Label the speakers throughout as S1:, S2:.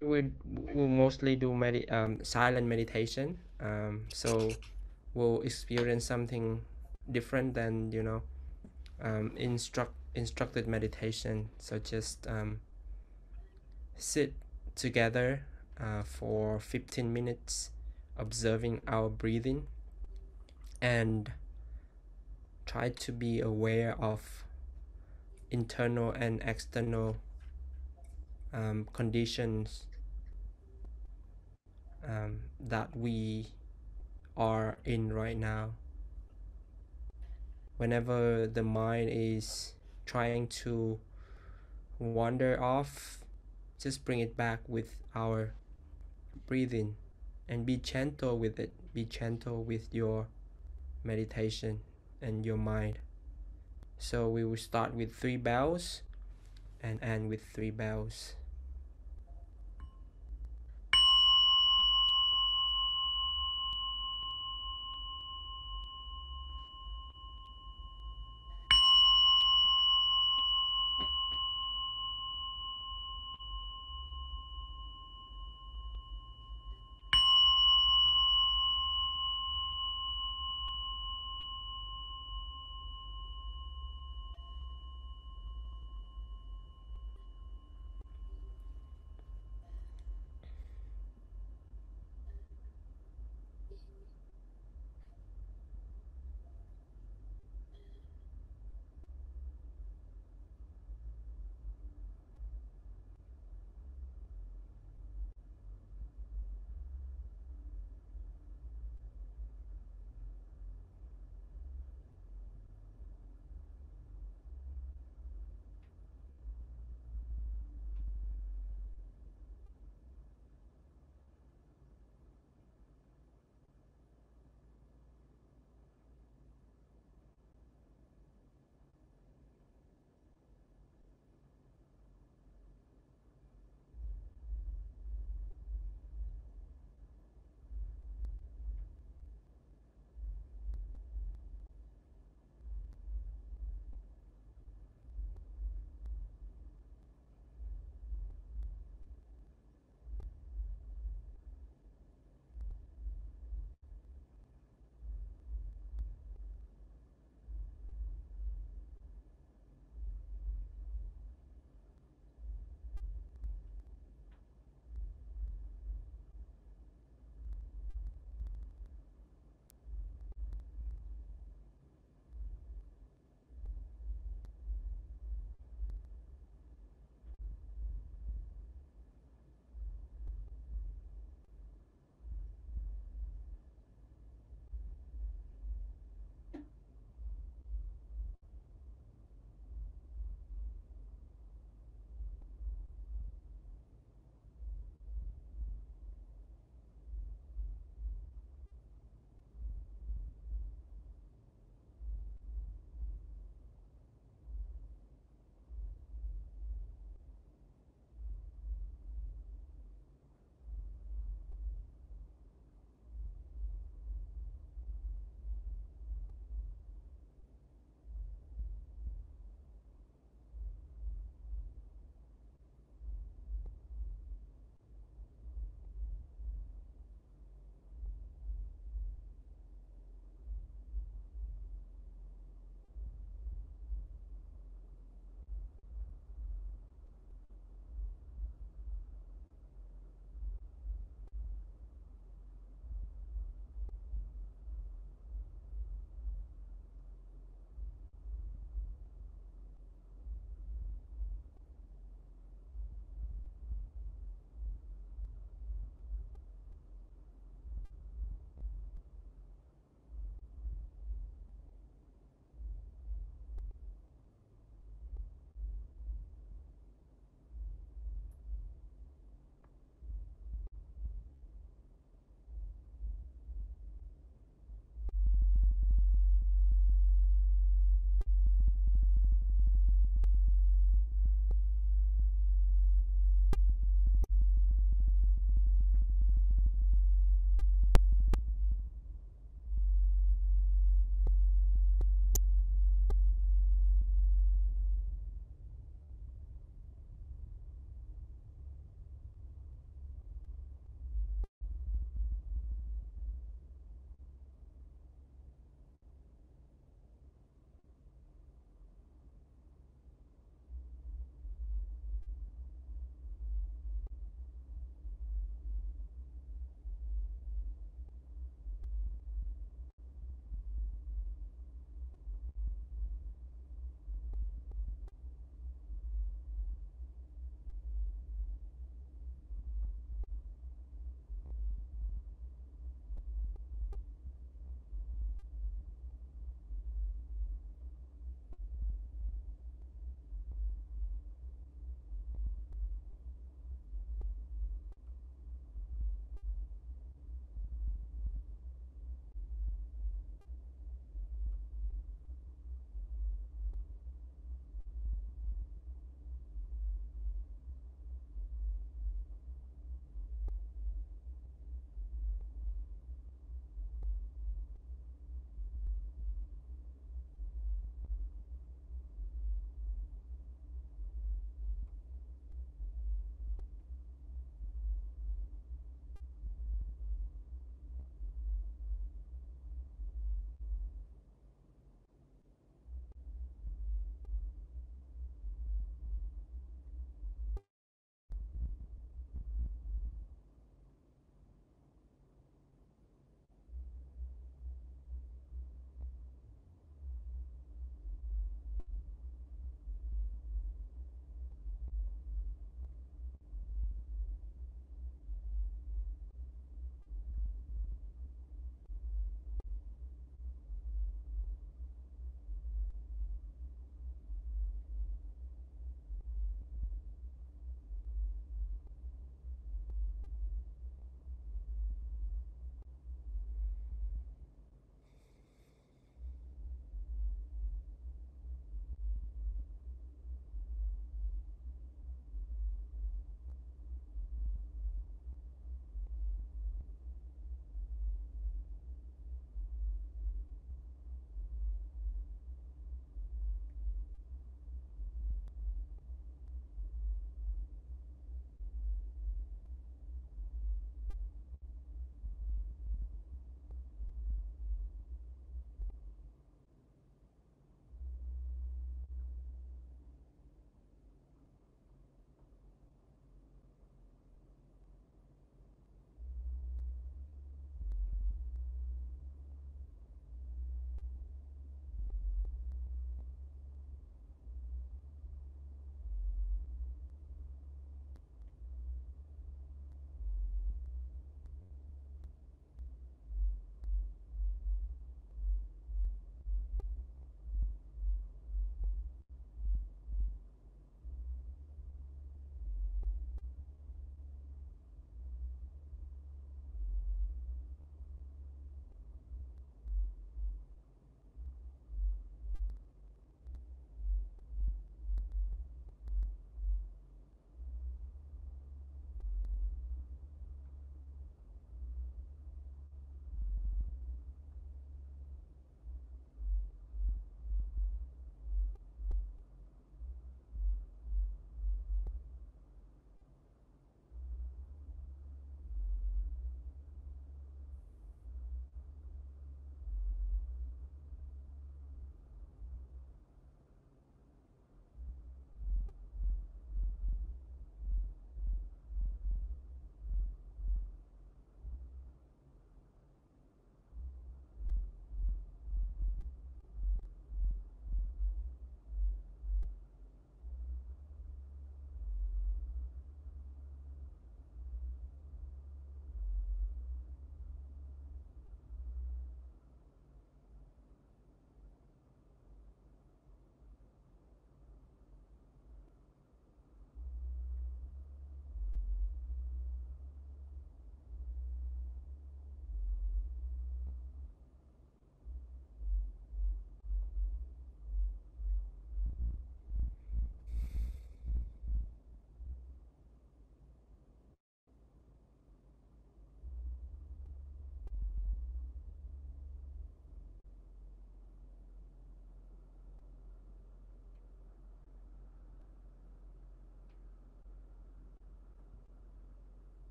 S1: We'll mostly do silent meditation. So we'll experience something different than instructed meditation. So just sit together for 15 minutes, observing our breathing, and try to be aware of internal and external conditions that we are in right now. Whenever the mind is trying to wander off, just bring it back with our breathing and be gentle with it. Be gentle with your meditation and your mind. So we will start with 3 bells and end with 3 bells.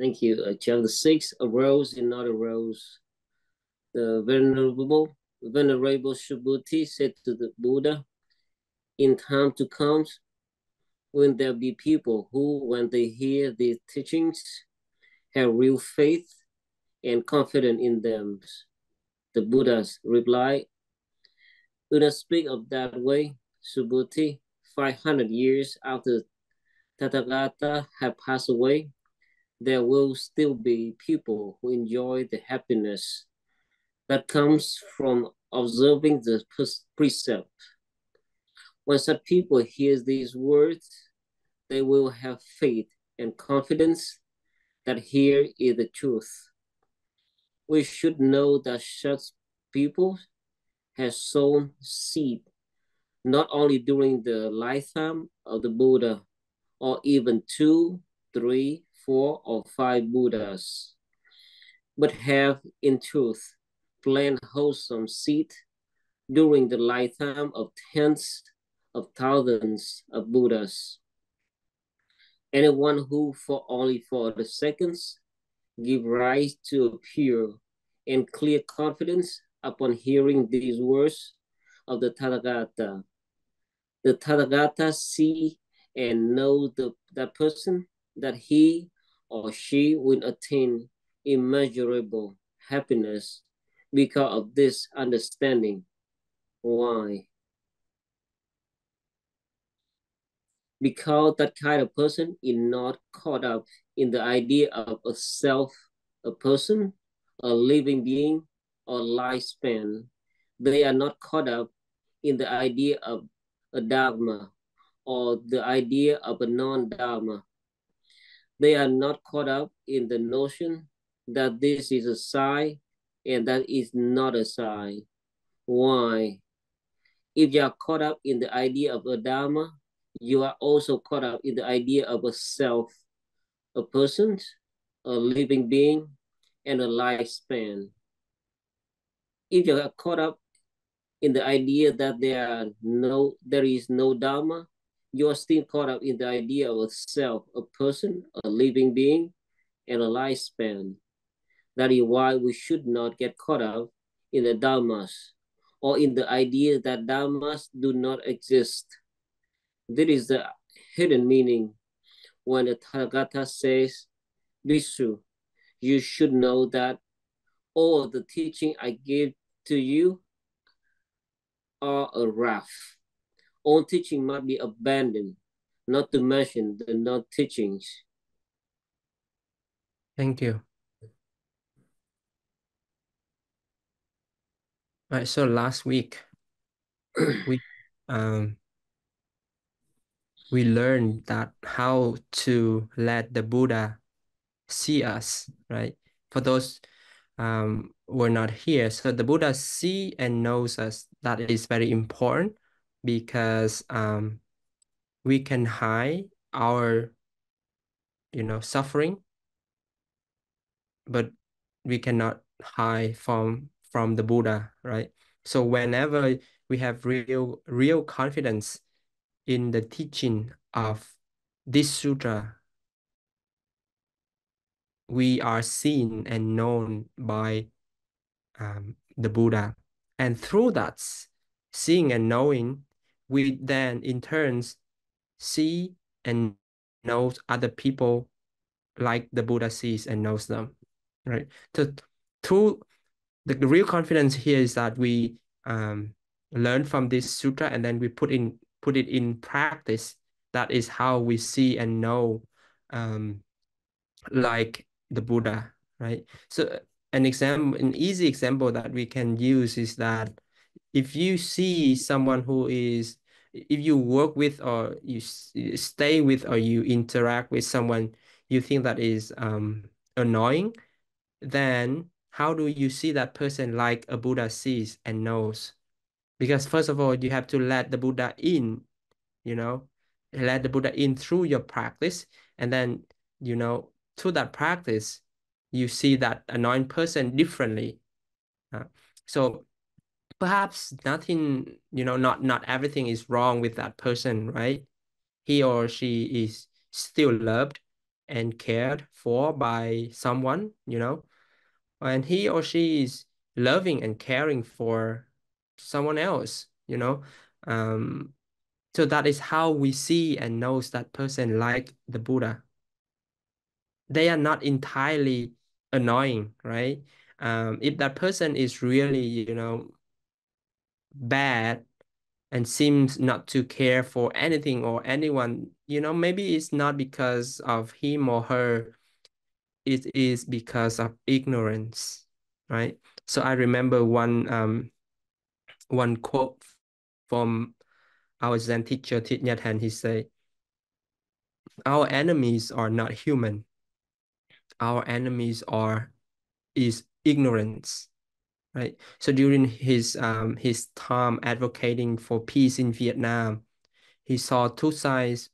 S2: Thank you. Chapter 6, a rose and not a rose. The venerable Subhuti said to the Buddha, in time to come, when there be people who, when they hear these teachings, have real faith and confidence in them. The Buddha's replied, do not speak of that way, Subhuti. 500 years after Tathagata had passed away, there will still be people who enjoy the happiness that comes from observing the precept. When such people hear these words, they will have faith and confidence that here is the truth. We should know that such people have sown seed not only during the lifetime of the Buddha, or even 2, 3, 4, or 5 Buddhas, but have in truth planted wholesome seed during the lifetime of tens of thousands of Buddhas. Anyone who for the seconds give rise to a pure and clear confidence upon hearing these words of the Tathagata. The Tathagata see and know that person, that he or she will attain immeasurable happiness because of this understanding. Why? Because that kind of person is not caught up in the idea of a self, a person, a living being, or lifespan. They are not caught up in the idea of a dogma or the idea of a non-dharma. They are not caught up in the notion that this is a sign and that is not a sign. Why? If you are caught up in the idea of a dharma, you are also caught up in the idea of a self, a person, a living being, and a lifespan. If you are caught up in the idea that there is no dharma, you are still caught up in the idea of a self, a person, a living being, and a lifespan. That is why we should not get caught up in the dharmas or in the idea that dharmas do not exist. This is the hidden meaning when the Tathagata says, Bhikshu, you should know that all the teaching I give to you are a wrath. All teaching must be abandoned, not to mention the non-teachings.
S1: Thank you. Right, so last week we um we learned that how to let the Buddha see us, right? For those were not here, so the Buddha see and knows us. That is very important because we can hide our suffering, but we cannot hide from the Buddha, right? So whenever we have real confidence in the teaching of this sutra, we are seen and known by the Buddha. And through that seeing and knowing, we then in turns see and know other people like the Buddha sees and knows them, right? So through the real confidence here is that we learn from this sutra and then we put it in practice. That is how we see and know like the Buddha, right? So an easy example that we can use is that if you see someone if you work with or you stay with or you interact with someone you think that is annoying, then how do you see that person like a Buddha sees and knows? Because first of all, you have to let the Buddha in, you know, let the Buddha in through your practice. And then, through that practice, you see that annoying person differently. Uh, so perhaps nothing, not everything is wrong with that person, right? He or she is still loved and cared for by someone, and he or she is loving and caring for someone else, Um, so that is how we see and knows that person like the Buddha. They are not entirely annoying, right? If that person is really, bad and seems not to care for anything or anyone, maybe it's not because of him or her, it is because of ignorance, right? So I remember one quote from our Zen teacher Thich Tam Tien. He said, "Our enemies are not human. Our enemies are is ignorance." Right. So during his time advocating for peace in Vietnam, he saw two sides,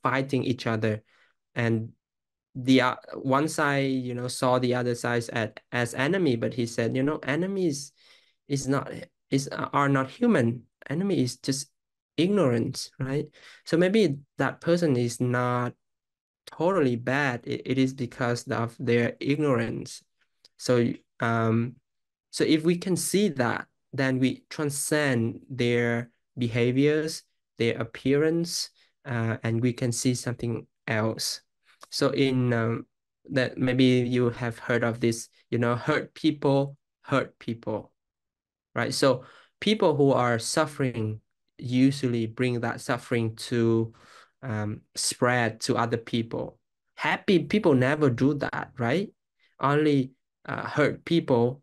S1: fighting each other, and the one side, saw the other side as enemy, but he said, enemies is not is are not human. Enemy is just ignorance, right? So maybe that person is not totally bad. It is because of their ignorance. So um so if we can see that, then we transcend their behaviors, their appearance, and we can see something else. So in that maybe you have heard of this, hurt people, right? So people who are suffering usually bring that suffering to spread to other people. Happy people never do that, right? Only hurt people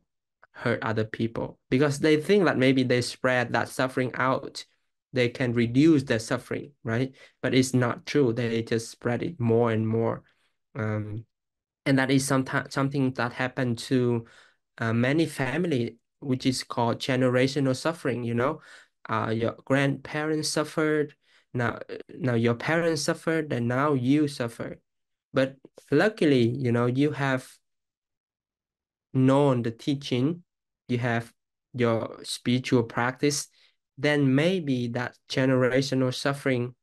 S1: hurt other people because they think that maybe they spread that suffering out, they can reduce their suffering, right? But it's not true. They just spread it more and more. Um, and that is sometimes something that happened to many family, which is called generational suffering. Your grandparents suffered, now your parents suffered, and now you suffer. But luckily, you have known the teaching, you have your spiritual practice, then maybe that generational suffering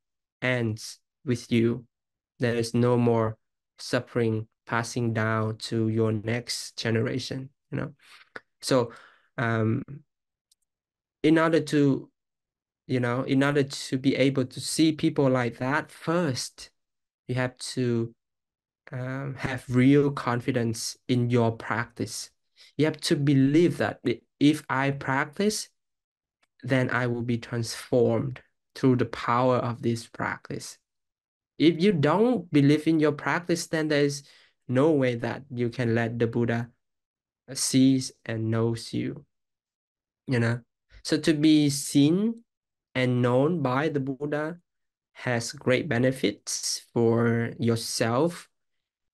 S1: ends with you. There is no more suffering passing down to your next generation. So um, in order to, in order to be able to see people like that, first, you have to have real confidence in your practice. You have to believe that if I practice, then I will be transformed through the power of this practice. If you don't believe in your practice, then there's no way that you can let the Buddha sees and knows you. So to be seen and known by the Buddha has great benefits for yourself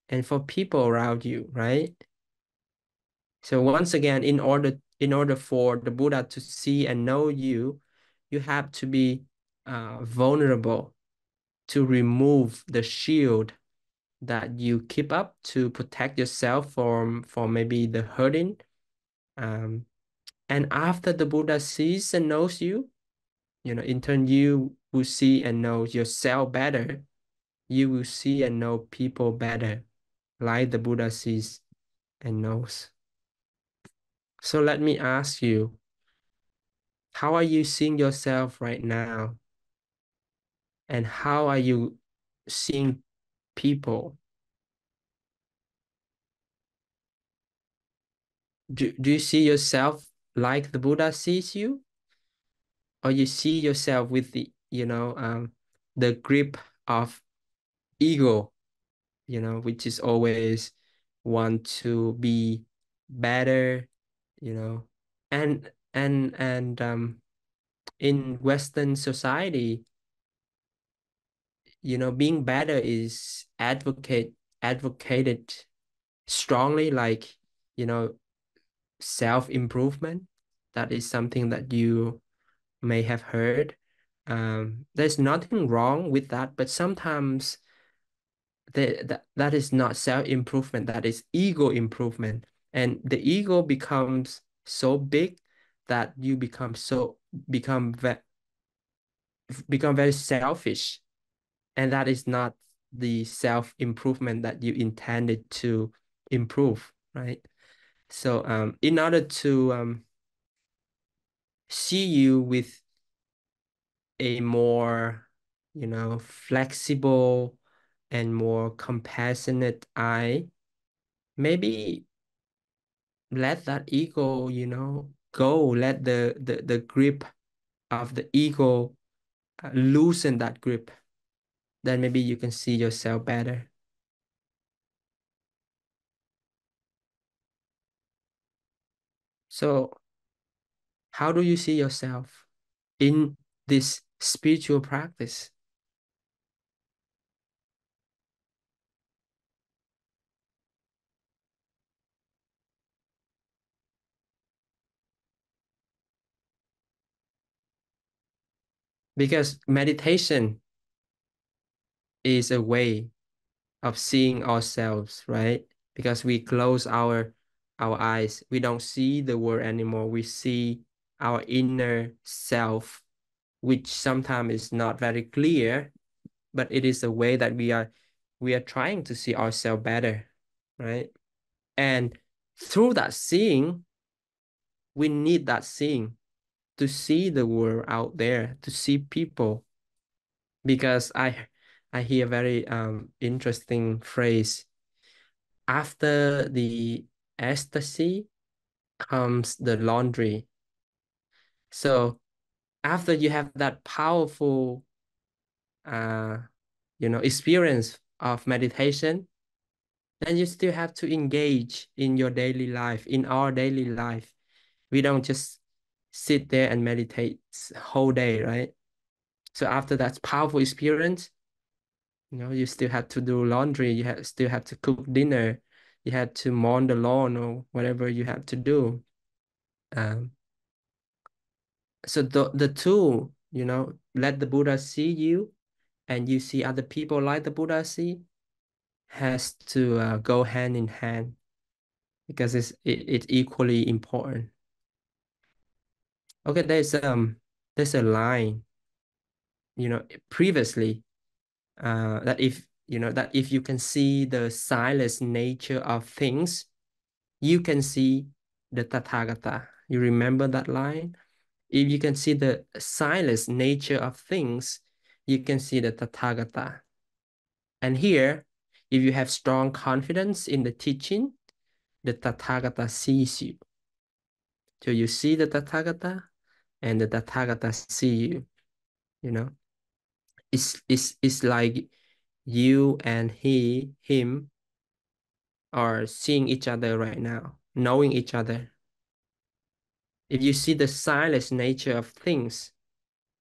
S1: and for people around you, right? So once again, in order for the Buddha to see and know you, you have to be vulnerable, to remove the shield that you keep up to protect yourself from maybe the hurting. Um, and after the Buddha sees and knows you, in turn you will see and know yourself better. You will see and know people better, like the Buddha sees and knows. So let me ask you, how are you seeing yourself right now? And how are you seeing people? Do you see yourself like the Buddha sees you? Or you see yourself with the grip of ego, which is always want to be better, you know. And in Western society, being better is advocated strongly, like, you know, self-improvement. That is something that you may have heard. There's nothing wrong with that, but sometimes that is not self-improvement, that is ego improvement. And the ego becomes so big that you become become very selfish. And that is not the self-improvement that you intended to improve, right? So in order to see you with a more, flexible and more compassionate eye, maybe let that ego, go, let the grip of the ego loosen that grip. Then maybe you can see yourself better. So how do you see yourself in this spiritual practice? Because meditation is a way of seeing ourselves, right? Because we close our eyes, we don't see the world anymore. We see our inner self, which sometimes is not very clear, but it is a way that we are trying to see ourselves better, right? And through that seeing, we need that seeing to see the world out there, to see people. Because I hear a very interesting phrase. After the ecstasy comes the laundry. So after you have that powerful uh experience of meditation, then you still have to engage in your daily life, in our daily life. We don't just sit there and meditate whole day, right? So after that powerful experience, you still have to do laundry, still have to cook dinner, you have to mow the lawn or whatever you have to do. Um, so the two, let the Buddha see you and you see other people like the Buddha see, has to go hand in hand because it's equally important. Okay, there's a line, previously, that if you can see the silent nature of things, you can see the Tathagata. You remember that line? If you can see the silent nature of things, you can see the Tathagata. And here, if you have strong confidence in the teaching, the Tathagata sees you. So you see the Tathagata, and the Tathagata see you. You know, it's like you and him are seeing each other right now, knowing each other. If you see the silent nature of things,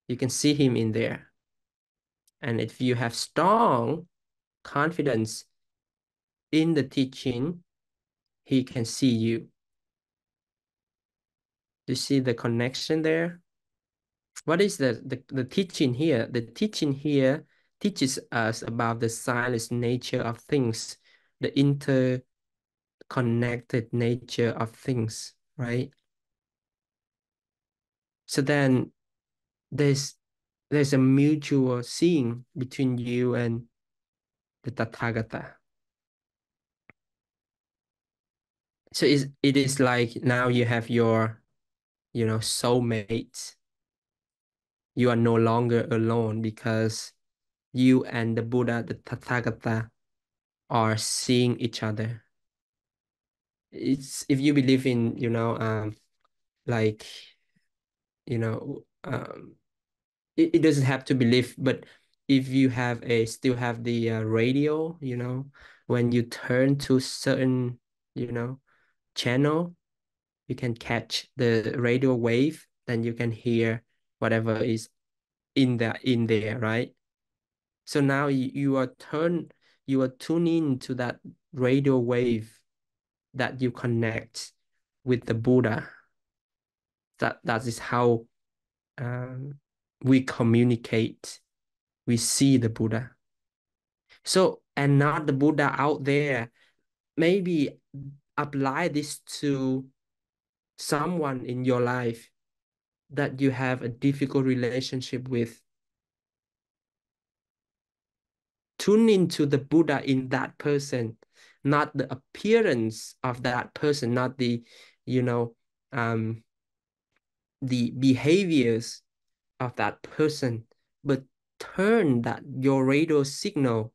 S1: you can see him in there. And if you have strong confidence in the teaching, he can see you. You see the connection there? What is the teaching here? The teaching here teaches us about the silent nature of things, the interconnected nature of things, right? So then there's there's a mutual seeing between you and the Tathagata. So it is like now you have your, soulmate. You are no longer alone because you and the Buddha, the Tathagata, are seeing each other. It's if you believe in, like, you know, it doesn't have to believe, but if you still have the radio, when you turn to certain, you know, channel, you can catch the radio wave, then you can hear whatever is in there, right? So now you are tuning to that radio wave that you connect with the Buddha. That is how um, we communicate. We see the Buddha. So, and not the Buddha out there. Maybe apply this to someone in your life that you have a difficult relationship with. tune into the Buddha in that person, not the appearance of that person, not the, you know, the behaviors of that person, but turn that your radio signal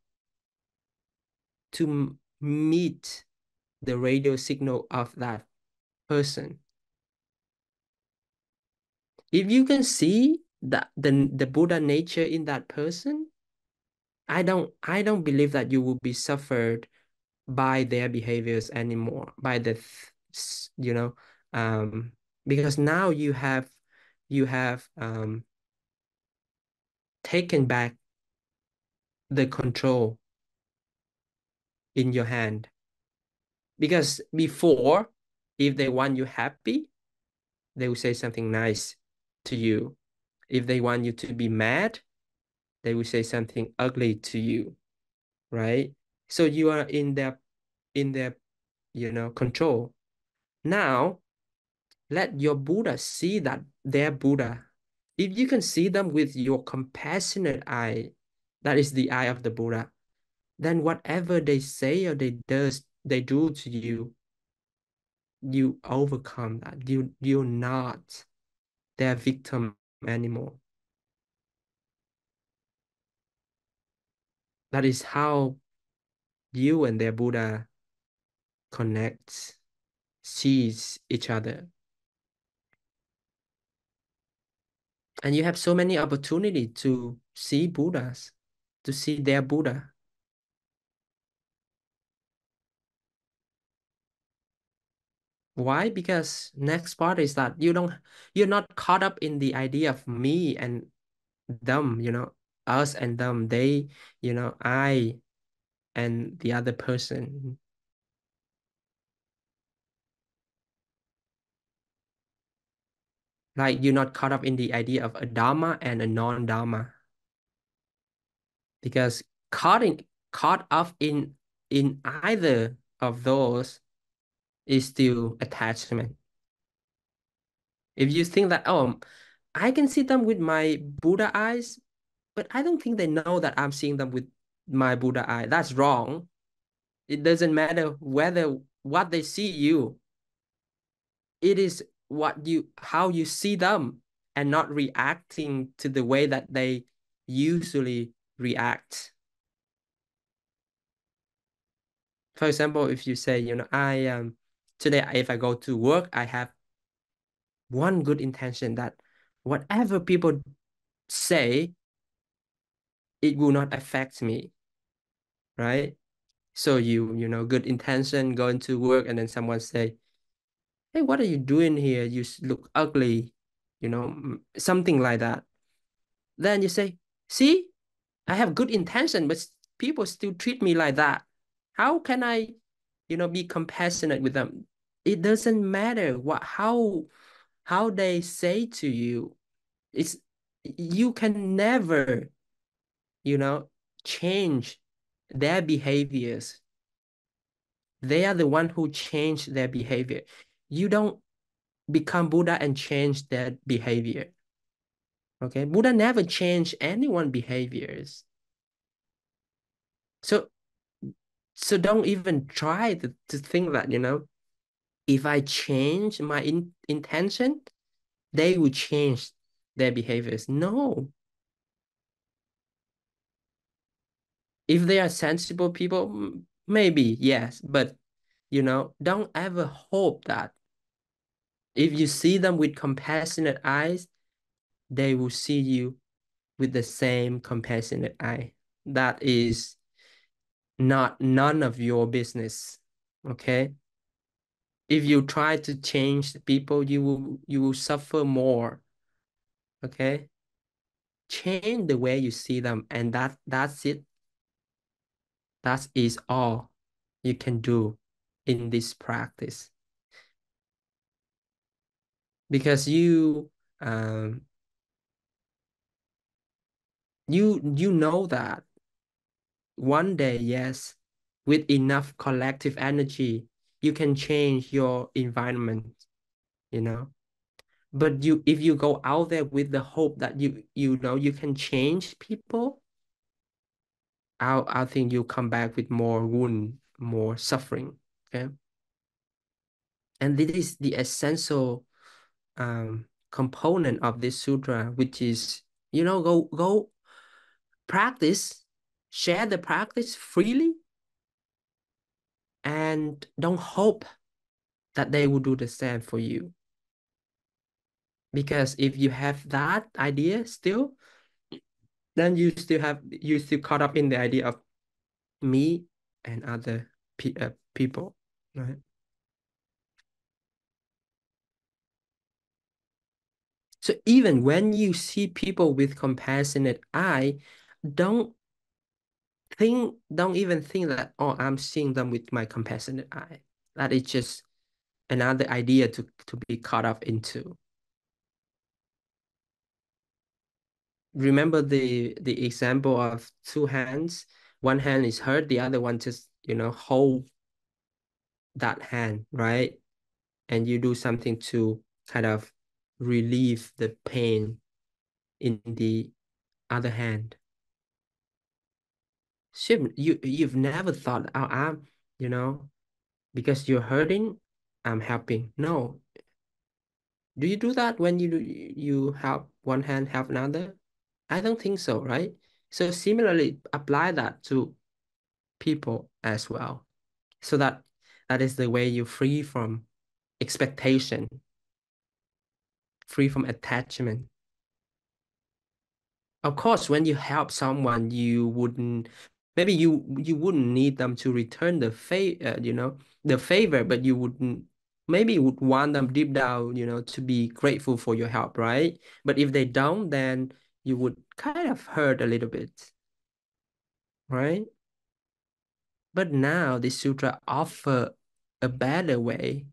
S1: to meet the radio signal of that person. If you can see that the Buddha nature in that person, I don't believe that you will be suffered by their behaviors anymore, by the you know, um because now you have taken back the control in your hand. Because before, if they want you happy, they will say something nice to you. If they want you to be mad, they will say something ugly to you, right? So you are in their control. Now, let your Buddha see that they're Buddha. If you can see them with your compassionate eye, that is the eye of the Buddha, then whatever they say or they do to you, you overcome that. You're not their victim anymore. That is how you and their Buddha connect, sees each other. And you have so many opportunity to see Buddhas, to see their Buddha. Why? Because next part is that you're not caught up in the idea of me and them, us and them, they, I and the other person. Like you're not caught up in the idea of a Dharma and a non-Dharma. Because caught up in either of those is still attachment. If you think that, oh, I can see them with my Buddha eyes, but I don't think they know that I'm seeing them with my Buddha eye. That's wrong. It doesn't matter whether what they see you. It is how you see them and not reacting to the way that they usually react. For example, if you say, I today if I go to work, I have one good intention that whatever people say, it will not affect me, right? So good intention, going to work, and then someone say, "Hey, what are you doing here? You look ugly," something like that. Then you say, "See, I have good intention, but people still treat me like that. How can I, be compassionate with them?" It doesn't matter how they say to you. It's you can never, you know, change their behaviors. They are the one who change their behavior. You don't become Buddha and change their behavior. Okay, Buddha never changed anyone's behaviors. So don't even try to think that, if I change my intention, they will change their behaviors. No. If they are sensible people, maybe, yes. But, don't ever hope that if you see them with compassionate eyes, they will see you with the same compassionate eye. That is none of your business. Okay? If you try to change the people, you will suffer more. Okay? Change the way you see them, and that's it. That is all you can do in this practice. Because um you know that one day, yes, with enough collective energy, you can change your environment, you know. But if you go out there with the hope that you can change people, I think you come back with more wound, more suffering. Okay. And this is the essential component of this sutra, which is, go practice, share the practice freely, and don't hope that they will do the same for you. Because if you have that idea still, then you still caught up in the idea of me and other people, right? So even when you see people with compassionate eye, don't don't even think that, oh, I'm seeing them with my compassionate eye. That is just another idea to be caught up into. Remember the example of two hands. One hand is hurt, the other one just, hold that hand, right? And you do something to kind of relieve the pain in the other hand. You've never thought, oh, you know, because you're hurting, I'm helping. No. Do you do that when you help one hand, help another? I don't think so, right? So similarly, apply that to people as well. So that is the way you free from expectation, free from attachment. Of course, when you help someone, maybe you wouldn't need them to return the favor, but you wouldn't, maybe you would want them deep down, to be grateful for your help, right? But if they don't, then you would kind of hurt a little bit, right? But now the sutra offer a better way,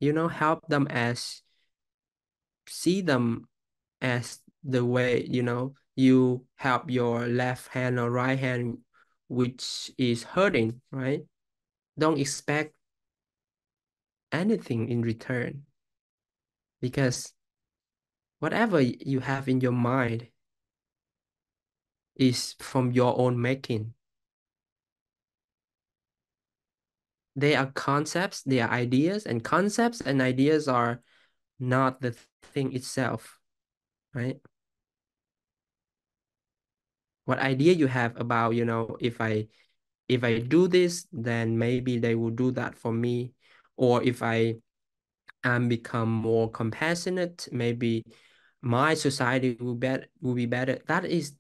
S1: help them as see them as the way, you help your left hand or right hand, which is hurting, right? Don't expect anything in return, because whatever you have in your mind is from your own making. They are concepts, they are ideas, and concepts and ideas are not the thing itself, right? What idea you have about, if I do this, then maybe they will do that for me. Or if I become more compassionate, maybe my society will be better. That is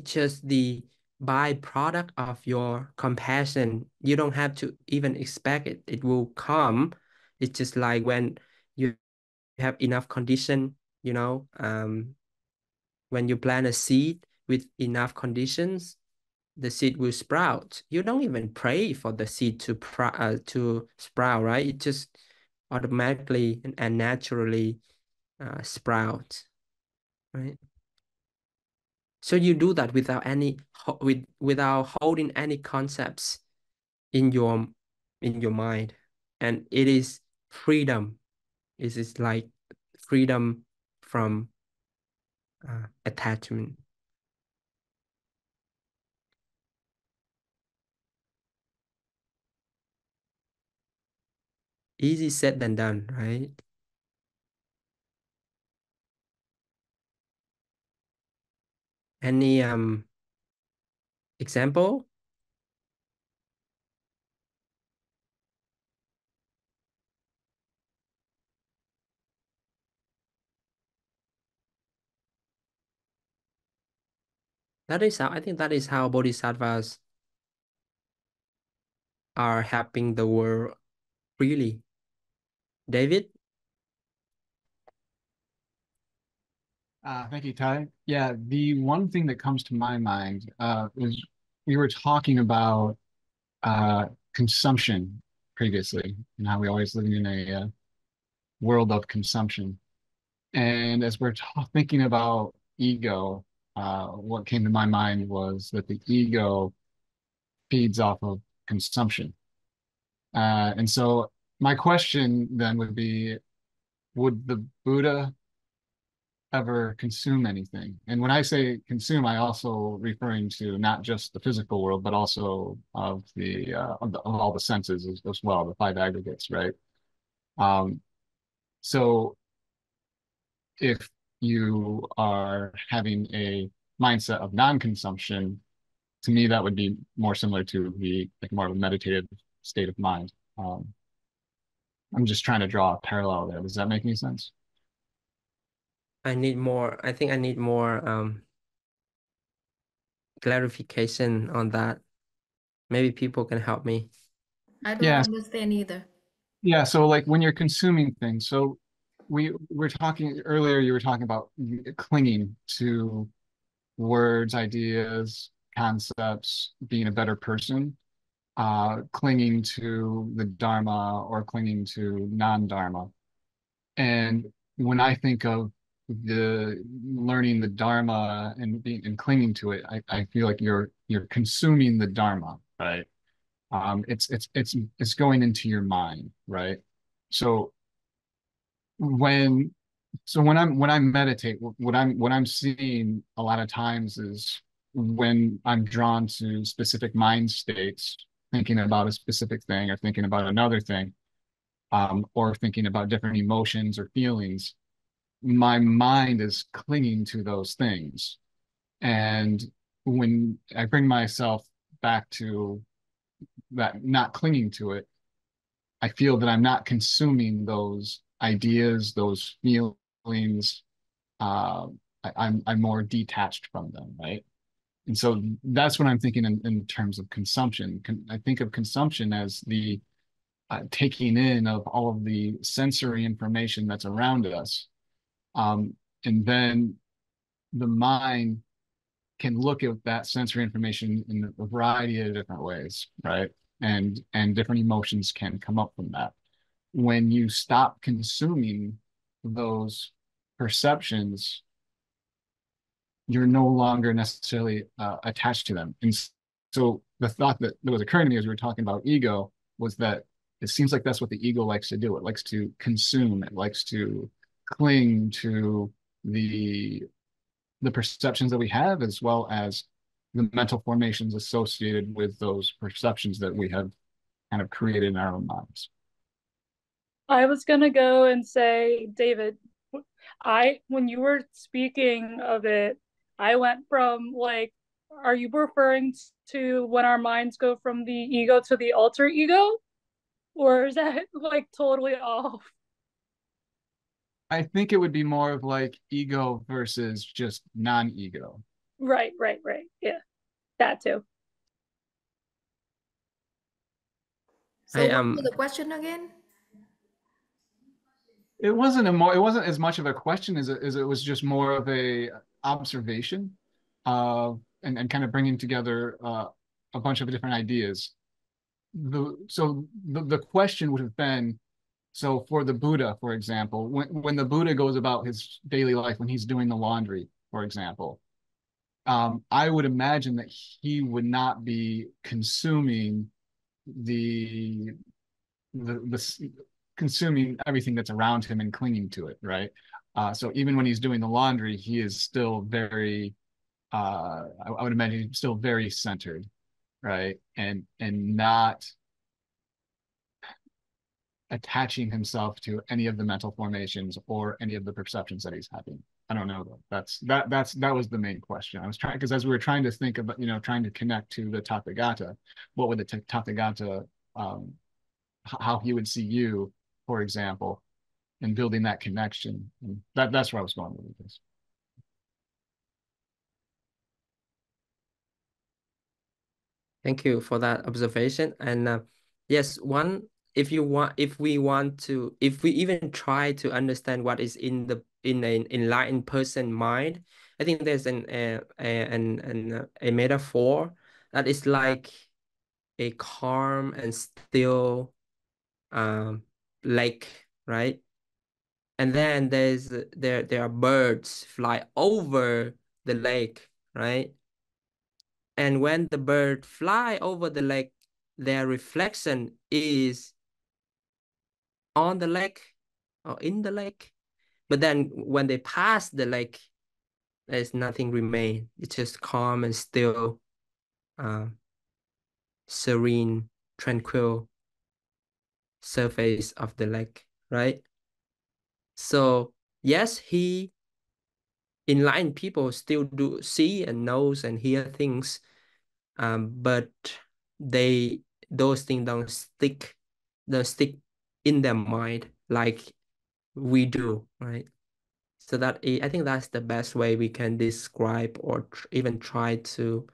S1: just the byproduct of your compassion. You don't have to even expect it. It will come. It's just like when you have enough condition, when you plant a seed with enough conditions, the seed will sprout. You don't even pray for the seed to sprout, right? It just automatically and naturally sprout, right? So you do that without without holding any concepts in your mind, and it is freedom. It is like freedom from attachment. Easy said than done, right? Any example? I think that is how bodhisattvas are helping the world freely. David?
S3: Thank you, Ty. Yeah, the one thing that comes to my mind is we were talking about consumption previously and how we always living in a world of consumption. And as we're thinking about ego, what came to my mind was that the ego feeds off of consumption. And so my question then would be, would the Buddha ever consume anything. And when I say consume, I also referring to not just the physical world, but also of all the senses as well, the five aggregates, right? Um, so if you are having a mindset of non-consumption, to me that would be more similar to the like more of a meditative state of mind. I'm just trying to draw a parallel there. Does that make any sense?
S1: I need more. I think I need more clarification on that. Maybe people can help me.
S4: I don't
S3: Yes.
S4: understand either.
S3: Yeah. So like when you're consuming things, so we were talking earlier, you were talking about clinging to words, ideas, concepts, being a better person, clinging to the Dharma or clinging to non-Dharma. And when I think of the learning the Dharma and being and clinging to it, I feel like you're consuming the Dharma, right? It's going into your mind, right? So when when I meditate, what I'm seeing a lot of times is when I'm drawn to specific mind states, thinking about a specific thing or thinking about another thing, or thinking about different emotions or feelings, my mind is clinging to those things. And when I bring myself back to that, not clinging to it, I feel that I'm not consuming those ideas, those feelings. Uh, I'm more detached from them, right? And so that's what I'm thinking in terms of consumption. I think of consumption as the taking in of all of the sensory information that's around us. And then the mind can look at that sensory information in a variety of different ways, right? And different emotions can come up from that. When you stop consuming those perceptions, you're no longer necessarily attached to them. And so the thought that was occurring to me as we were talking about ego was that it seems like that's what the ego likes to do. It likes to consume, it likes to cling to the the perceptions that we have, as well as the mental formations associated with those perceptions that we have kind of created in our own minds.
S5: I was gonna go and say, David, when you were speaking of it, I went from like, are you referring to when our minds go from the ego to the alter ego? Or is that like totally off?
S3: I think it would be more of like ego versus just non-ego.
S5: Right. Yeah, that too.
S4: So what was the question again?
S3: It wasn't as much of a question as it was just more of a observation, and kind of bringing together a bunch of different ideas. The question would have been, so for the Buddha, for example, when the Buddha goes about his daily life, when he's doing the laundry, for example, I would imagine that he would not be consuming the the consuming everything that's around him and clinging to it, right? So even when he's doing the laundry, he is still very, I would imagine he's still very centered, right? And not attaching himself to any of the mental formations or any of the perceptions that he's having. I don't know though. That was the main question. I was trying, because as we were trying to think about, trying to connect to the Tathagata, what would the Tathagata, how he would see you, for example, and building that connection. And that's where I was going with this.
S1: Thank you for that observation. And yes, if we even try to understand what is in an enlightened person mind, I think there's a metaphor that is like a calm and still lake, right? And then there are birds fly over the lake, right? And when the bird fly over the lake, their reflection is on the lake or in the lake. But then when they pass the lake, there's nothing remain. It's just calm and still, serene, tranquil surface of the lake, right? So yes, enlightened people still do see and knows and hear things, but those things don't stick in their mind like we do, right? So I think that's the best way we can describe or even try to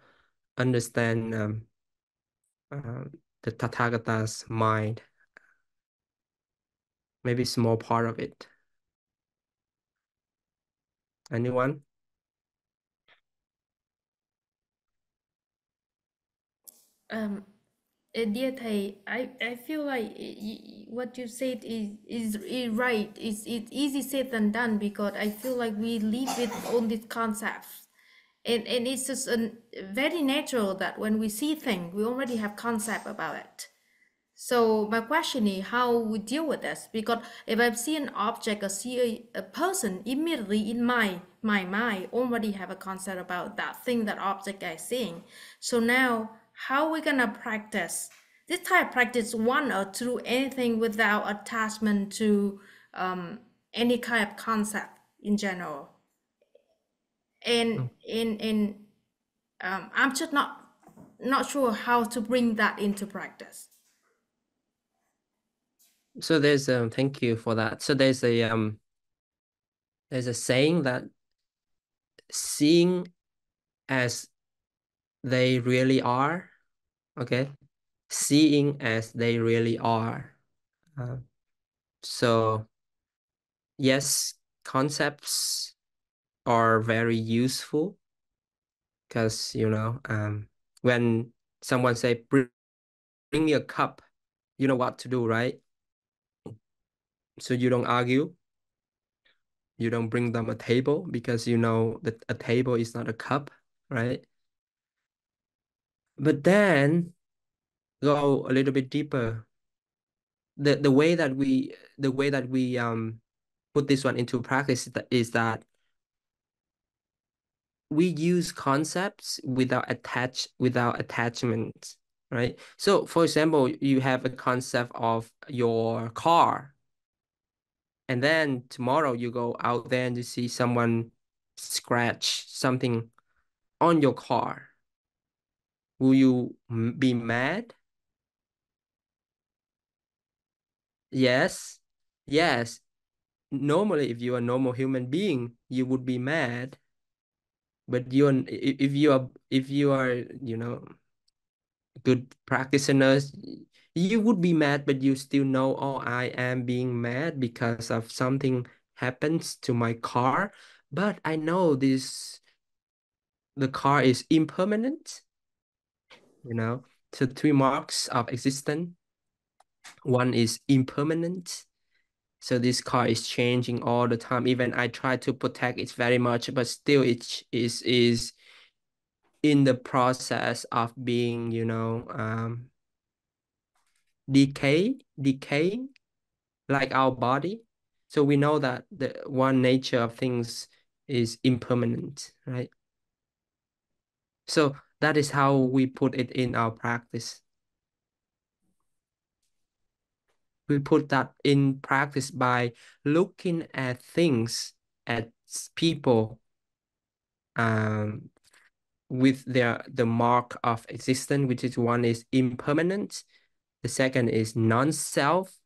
S1: understand the Tathagata's mind, maybe small part of it. Anyone?
S4: Dear Thầy, I feel like what you said is right. It's easy said than done because I feel like we live with all these concepts. And it's just very natural that when we see things, we already have concept about it. So my question is how we deal with this, because if I see an object or see a person, immediately in my mind already have a concept about that thing, that object I'm seeing. So now how we gonna practice this type of practice, one or two, anything without attachment to any kind of concept in general? And I'm just not sure how to bring that into practice.
S1: So there's thank you for that. So there's a saying that seeing as they really are, okay? Seeing as they really are. So yes, concepts are very useful because when someone say bring me a cup, you know what to do, right? So you don't argue. You don't bring them a table because you know that a table is not a cup, right? But then go a little bit deeper. The way that we put this one into practice is that we use concepts without attachment, right? So for example, you have a concept of your car, and then tomorrow you go out there and you see someone scratch something on your car. Will you be mad? Yes. Yes. Normally, if you're a normal human being, you would be mad. But if you are, good practitioners, you would be mad, but you still know, oh, I am being mad because of something happens to my car. But I know the car is impermanent, So three marks of existence. One is impermanent. So this car is changing all the time. Even I try to protect it very much, but still it is in the process of being, decaying like our body. So we know that the one nature of things is impermanent, right? So that is how we put it in our practice. We put that in practice by looking at things, at people, with the mark of existence, which is one is impermanent, the second is non-self,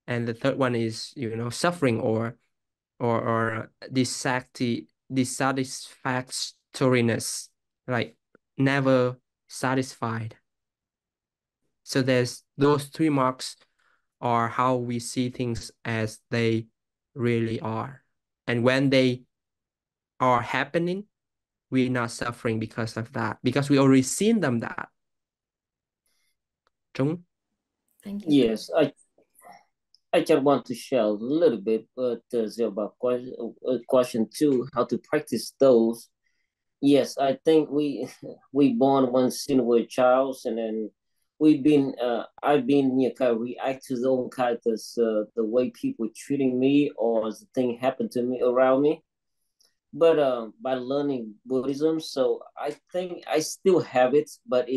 S1: and the third one is suffering or dissatisfactoriness, like never satisfied. So there's those three marks are how we see things as they really are. And when they are happening, we're not suffering because of that, because we already seen them that. Trung?
S4: Thank you.
S2: Yes, I just want to share a little bit, but about question two, how to practice those. Yes, I think we we born one sin with child, and then I've been kind of react to those kind of the way people treating me or the thing happened to me around me. But by learning Buddhism, so I think I still have it, but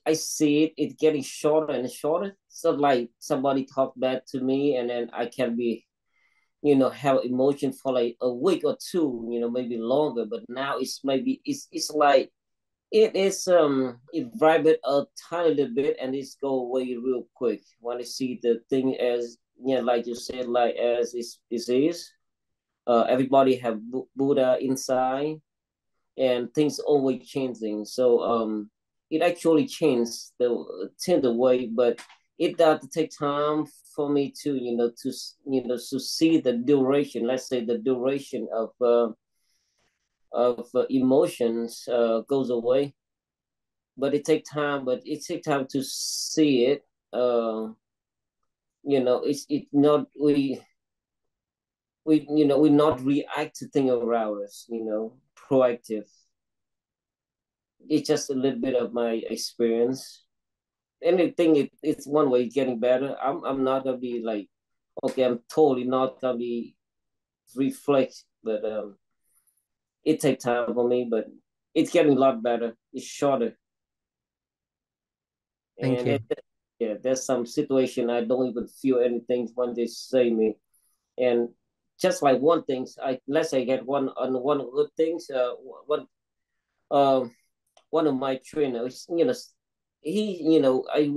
S2: I see it getting shorter and shorter. So like somebody talk bad to me, and then I can be have emotion for like a week or two, maybe longer. But now it's like it vibrate a tiny little bit and it's go away real quick when I see the thing as like you said, like as it is. Everybody have Buddha inside, and things always changing. So it actually changed the way, but it does take time for me to to see the duration. Let's say the duration of emotions goes away, but it take time. But it take time to see it. It's not we not react to things around us. Proactive. It's just a little bit of my experience. Anything it's one way getting better. I'm not gonna be like, okay, I'm totally not gonna be reflect, but it takes time for me, but it's getting a lot better. It's shorter.
S1: Thank
S2: And
S1: you.
S2: yeah, there's some situation I don't even feel anything when they say me. And just like one things, let's say I get one good things, uh one of my trainers, he, I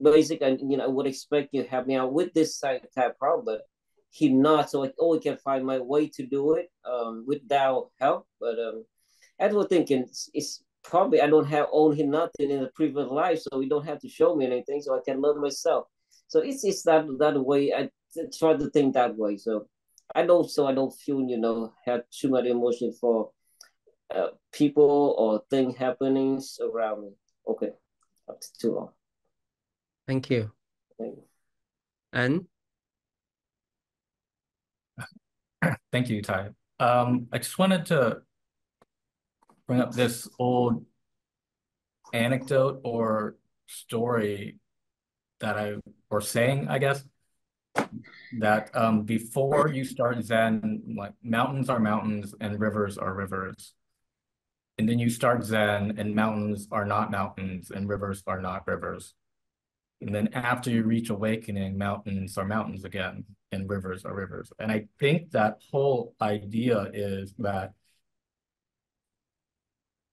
S2: basically, I would expect you to help me out with this type of problem, but he not. So I always can find my way to do it without help. But I was thinking it's probably I don't have owned him nothing in the previous life, so he don't have to show me anything, so I can learn myself. So it's that way. I try to think that way. So I don't feel have too much emotion for people or thing happenings around me. Okay, that's too long.
S1: Thank you.
S2: Thank you.
S1: And
S6: Thank you, Ty. I just wanted to bring up this old anecdote or story or saying, I guess, that before you start Zen, like mountains are mountains and rivers are rivers. And then you start Zen and mountains are not mountains and rivers are not rivers. And then after you reach awakening, mountains are mountains again and rivers are rivers. And I think that whole idea is that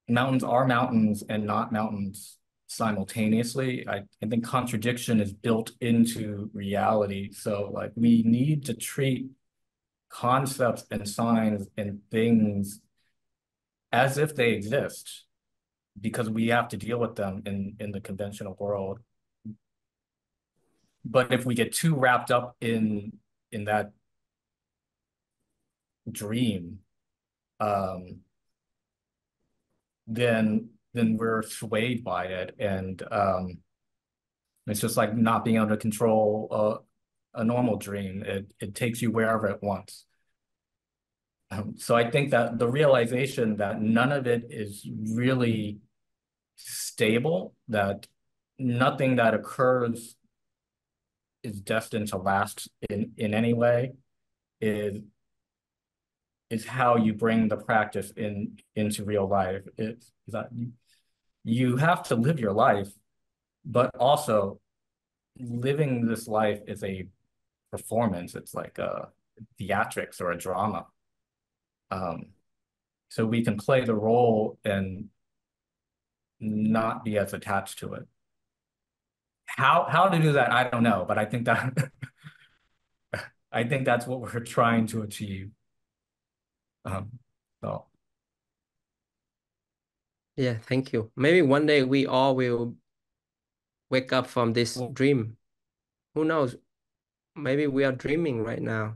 S6: mountains are mountains and not mountains simultaneously. I think contradiction is built into reality. So like we need to treat concepts and signs and things as if they exist because we have to deal with them in the conventional world. But if we get too wrapped up in that dream, then we're swayed by it, and it's just like not being able to control a normal dream. It takes you wherever it wants. So I think that the realization that none of it is really stable, that nothing that occurs is destined to last in any way, is how you bring the practice into real life. Is that you have to live your life, but also living this life is a performance. It's like a theatrics or a drama. So we can play the role and not be as attached to it. How to do that, I don't know, but I think that I think that's what we're trying to achieve. So
S1: yeah, thank you. Maybe one day we all will wake up from this dream. Who knows? Maybe we are dreaming right now.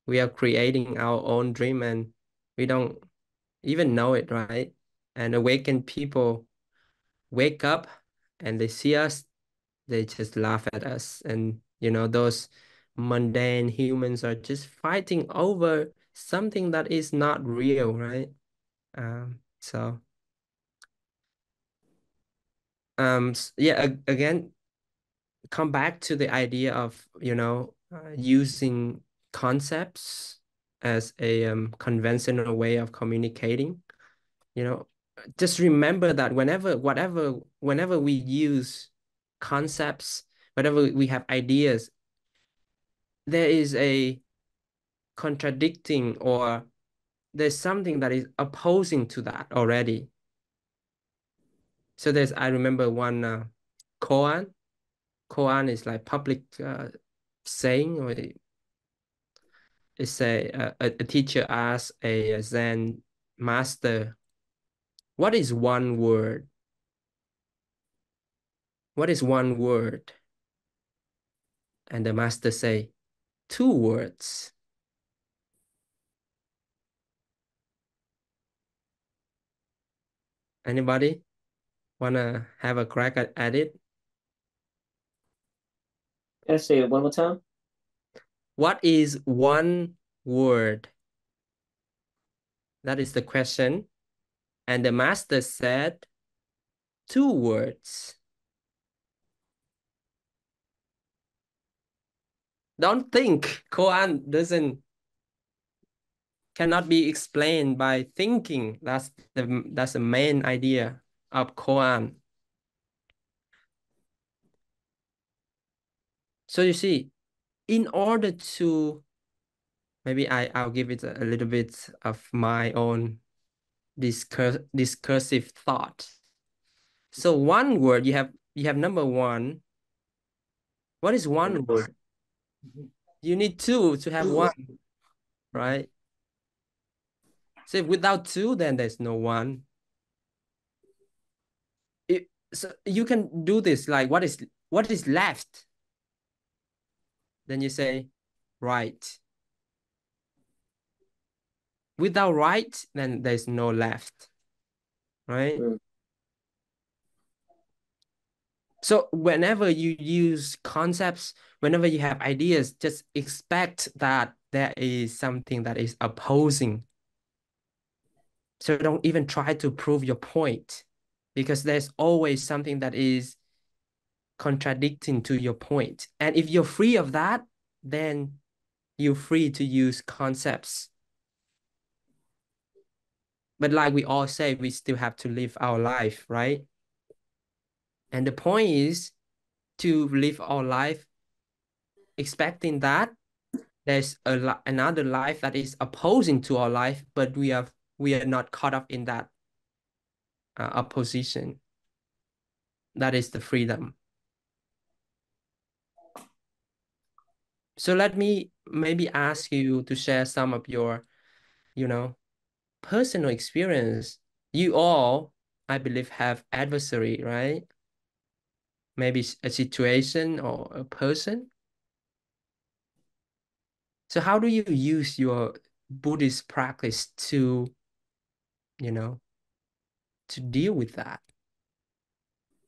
S1: We are creating our own dream and we don't even know it, right? And awakened people wake up and they see us, they just laugh at us. And, those mundane humans are just fighting over something that is not real, right? So Yeah, again, come back to the idea of, using concepts as a conventional way of communicating. Just remember that whenever we use concepts, whenever we have ideas, there is a contradicting, or there's something that is opposing to that already. So I remember one koan. Koan is like public saying, or it's a teacher asks a Zen master, what is one word? What is one word? And the master say, two words. Anybody wanna have a crack at it?
S2: Can I say it one more time?
S1: What is one word? That is the question. And the master said, two words. Don't think. Koan cannot be explained by thinking. That's the main idea of koan. So you see, in order to, maybe I'll give it a little bit of my own discursive thought. So one word, you have number one. What is one word? You need two to have one, right? So without two, then there's no one. So you can do this, like what is left? Then you say right. Without right, then there's no left, right?
S2: Mm.
S1: So whenever you use concepts, whenever you have ideas, just expect that there is something that is opposing. So don't even try to prove your point, because there's always something that is contradicting to your point. And if you're free of that, then you're free to use concepts. But like we all say, we still have to live our life, right? And the point is to live our life expecting that there's another life that is opposing to our life, but we are not caught up in that opposition. That is the freedom. So let me maybe ask you to share some of your, personal experience. You all, I believe, have adversary, right? Maybe a situation or a person. So how do you use your Buddhist practice to, to deal with that?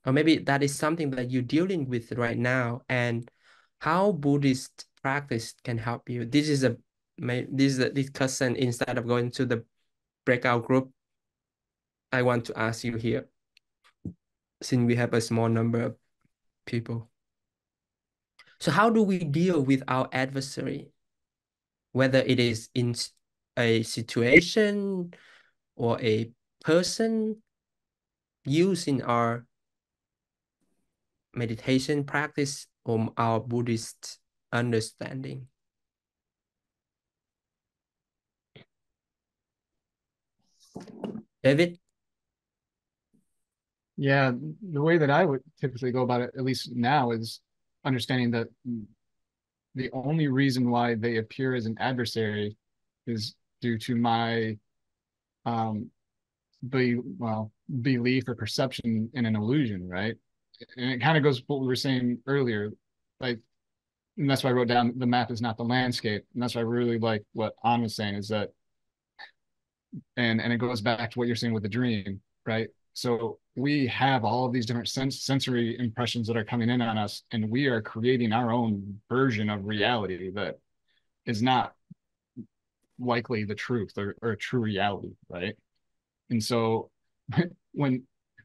S1: Or maybe that is something that you're dealing with right now, and how Buddhist practice can help you. This is a discussion. Instead of going to the breakout group, I want to ask you here, since we have a small number of people. So how do we deal with our adversary, whether it is in a situation or a person, using our meditation practice or our Buddhist understanding? David?
S3: Yeah, the way that I would typically go about it, at least now, is understanding that the only reason why they appear as an adversary is due to my um belief or perception in an illusion, right? And it kind of goes with what we were saying earlier, like, and that's why I wrote down the map is not the landscape, and that's why I really like what An was saying, is that, and it goes back to what you're saying with the dream, right? So we have all of these different sensory impressions that are coming in on us, and we are creating our own version of reality that is not likely the truth or true reality, right? And so when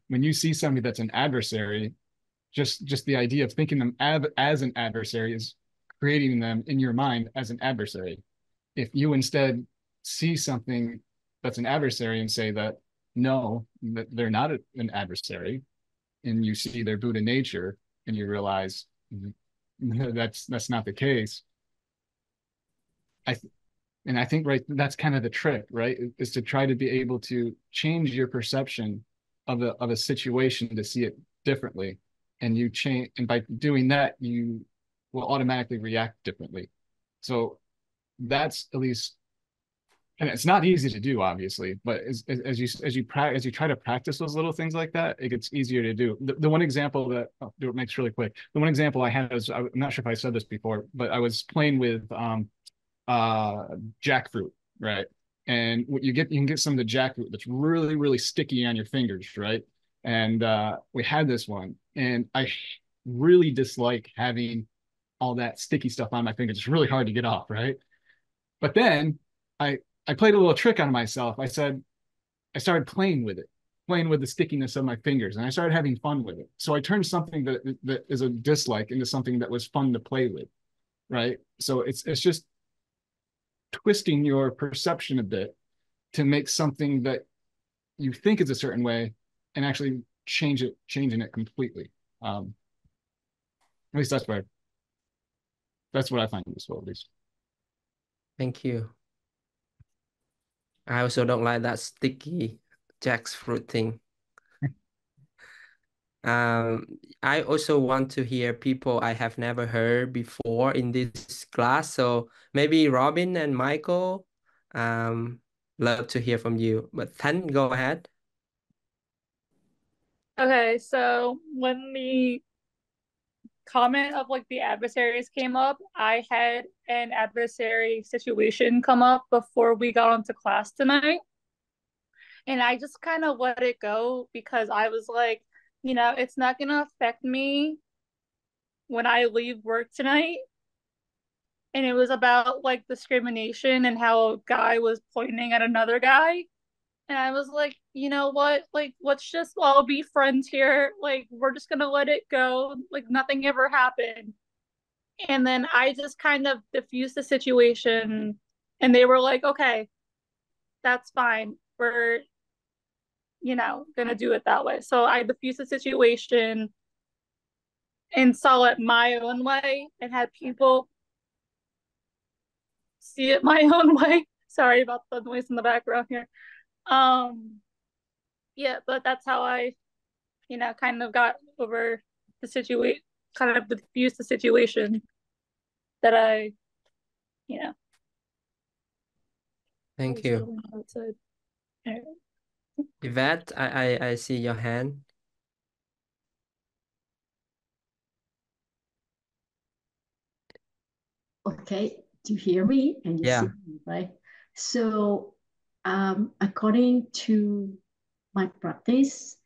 S3: when you see somebody that's an adversary, just the idea of thinking them as an adversary is creating them in your mind as an adversary. If you instead see something that's an adversary and say that no, that they're not an adversary, and you see their Buddha nature, and you realize that's not the case. I think right, that's kind of the trick, right? Is to try to be able to change your perception of a situation to see it differently, and you change, and by doing that, you will automatically react differently. So that's at least, and it's not easy to do, obviously, but as you try to practice those little things like that, it gets easier to do. The one example that I'll do it makes really quick. The one example I had is, I'm not sure if I said this before, but I was playing with jackfruit, right? And what you can get some of the jackfruit that's really, really sticky on your fingers, right? And we had this one, and I really dislike having all that sticky stuff on my fingers. It's really hard to get off, right? But then I played a little trick on myself. I started playing with it, playing with the stickiness of my fingers, and I started having fun with it. So I turned something that is a dislike into something that was fun to play with, right? So it's just twisting your perception a bit to make something that you think is a certain way and actually changing it completely. At least that's what I find useful, at least.
S1: Thank you. I also don't like that sticky jackfruit thing. I also want to hear people I have never heard before in this class. So maybe Robin and Michael, love to hear from you. But Thanh, go ahead.
S5: Okay, so when the comment of like the adversaries came up, I had an adversary situation come up before we got into class tonight. And I just kind of let it go because I was like, it's not going to affect me when I leave work tonight. And it was about like discrimination and how a guy was pointing at another guy. And I was like, you know what? Like, let's just all be friends here. Like, we're just going to let it go. Like, nothing ever happened. And then I just kind of diffused the situation. And they were like, okay, that's fine. We're, going to do it that way. So I diffused the situation and saw it my own way and had people see it my own way. Sorry about the noise in the background here. Yeah, but that's how I, kind of got over the situation, kind of diffused the situation that I,
S1: Thank you.
S5: outside.
S1: Yvette, I see your hand.
S7: Okay, do you hear me? And you
S1: Yeah.
S7: see me, right? So, according to my practice,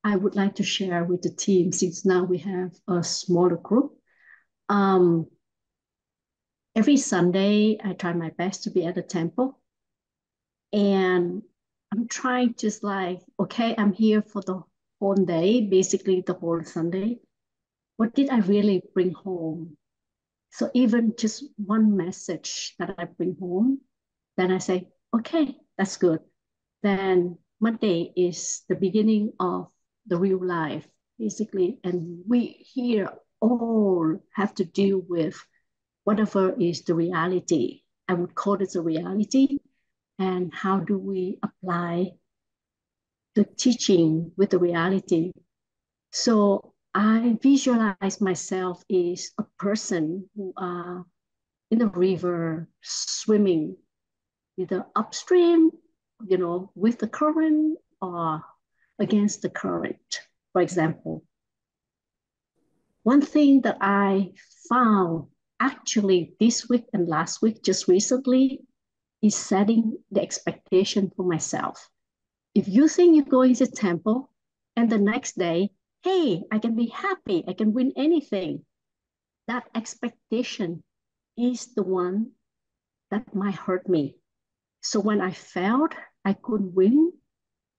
S7: I would like to share with the team, since now we have a smaller group. Every Sunday, I try my best to be at the temple. And I'm trying just like, okay, I'm here for the whole day, basically the whole Sunday. What did I really bring home? So even just one message that I bring home, then I say, okay, that's good. Then Monday is the beginning of the real life, basically. And we here all have to deal with whatever is the reality. I would call it a reality. And how do we apply the teaching with the reality? So I visualize myself as a person who are in the river swimming, either upstream, with the current or against the current, for example. One thing that I found actually this week and last week, just recently, is setting the expectation for myself. If you think you're going to the temple and the next day, hey, I can be happy, I can win anything, that expectation is the one that might hurt me. So when I felt I could win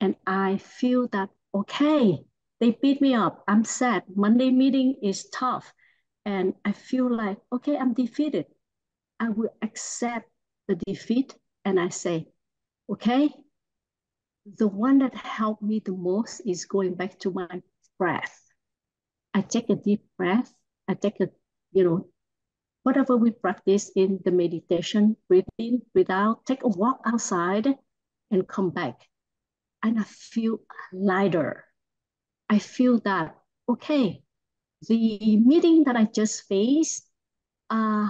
S7: and I feel that okay, they beat me up. I'm sad. Monday meeting is tough. And I feel like, okay, I'm defeated. I will accept the defeat and I say, okay, the one that helped me the most is going back to my breath. I take a deep breath. I take a, whatever we practice in the meditation, breathe in, breathe out, take a walk outside and come back. And I feel lighter. I feel that, okay, the meeting that I just faced, uh,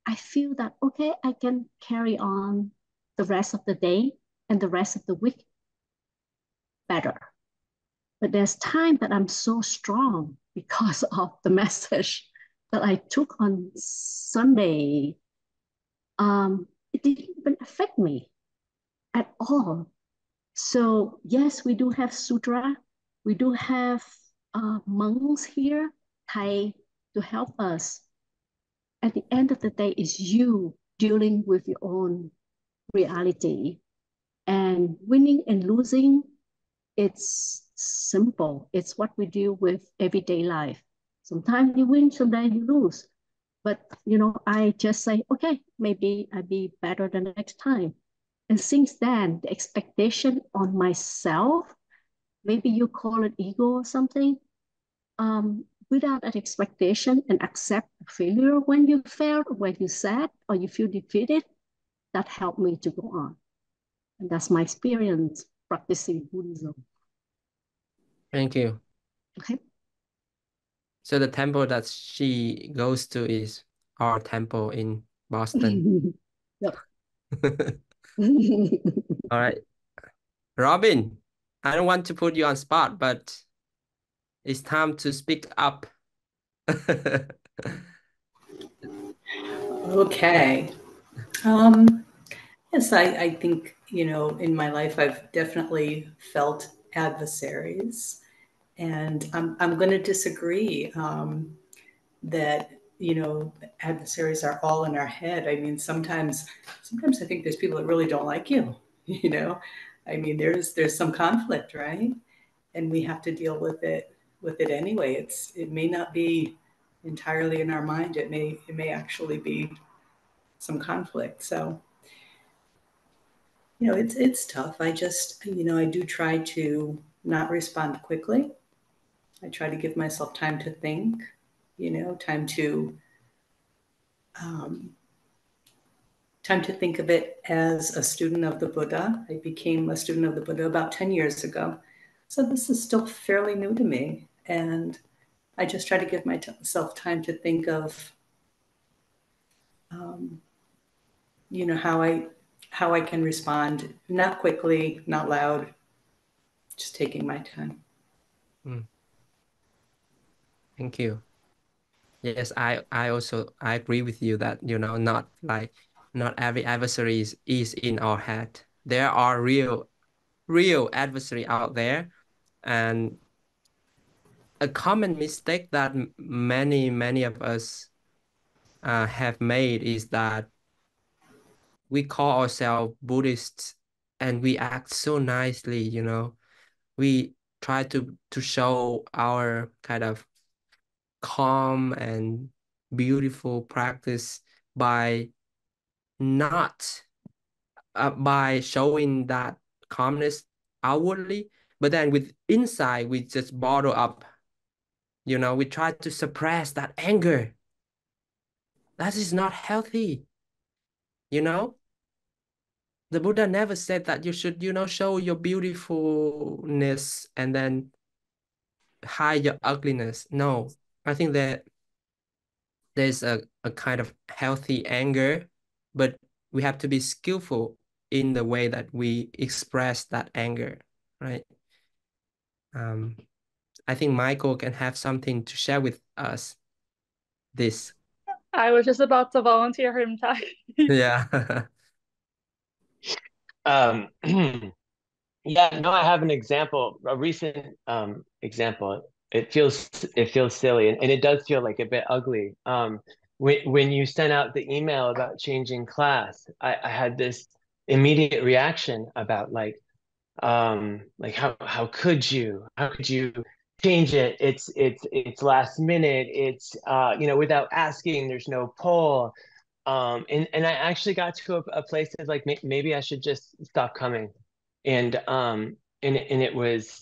S7: I feel that, okay, I can carry on the rest of the day and the rest of the week better. But there's time that I'm so strong because of the message that I took on Sunday. It didn't even affect me at all. So yes, we do have sutra. We do have monks here, Thai, to help us. At the end of the day, it's you dealing with your own reality. And winning and losing, it's simple. It's what we deal with everyday life. Sometimes you win, sometimes you lose. But I just say, okay, maybe I'll be better the next time. And since then, the expectation on myself, maybe you call it ego or something, without an expectation and accept failure when you failed, when you sad or you feel defeated, that helped me to go on. And that's my experience practicing Buddhism.
S1: Thank you.
S7: Okay.
S1: So the temple that she goes to is our temple in Boston.
S7: Yep.
S1: All right. Robin, I don't want to put you on spot, but it's time to speak up.
S8: Okay. Yes, I think, in my life, I've definitely felt adversaries. And I'm going to disagree that, adversaries are all in our head. I mean, sometimes I think there's people that really don't like you, I mean, there's some conflict, right? And we have to deal with it anyway. It may not be entirely in our mind. It may actually be some conflict. So, it's tough. I just, I do try to not respond quickly. I try to give myself time to think, time to think of it as a student of the Buddha. I became a student of the Buddha about 10 years ago. So this is still fairly new to me. And I just try to give myself time to think of, how I can respond, not quickly, not loud, just taking my time.
S1: Thank you. Yes, I agree with you that, not every adversary is in our head. There are real adversary out there. And a common mistake that many of us have made is that we call ourselves Buddhists and we act so nicely, we try to show our kind of calm and beautiful practice by not by showing that calmness outwardly, but then with inside we just bottle up. We try to suppress that anger. That is not healthy. The Buddha never said that you should, show your beautifulness and then hide your ugliness. No, I think that there's a kind of healthy anger, but we have to be skillful in the way that we express that anger, right? I think Michael can have something to share with us. This.
S5: I was just about to volunteer him time.
S1: Yeah.
S9: Yeah, no, I have an example, a recent example. It feels silly and it does feel like a bit ugly. When you sent out the email about changing class, I had this immediate reaction about like, like how could you change it? It's last minute. It's without asking, there's no pull. And I actually got to a place of like maybe I should just stop coming, and it was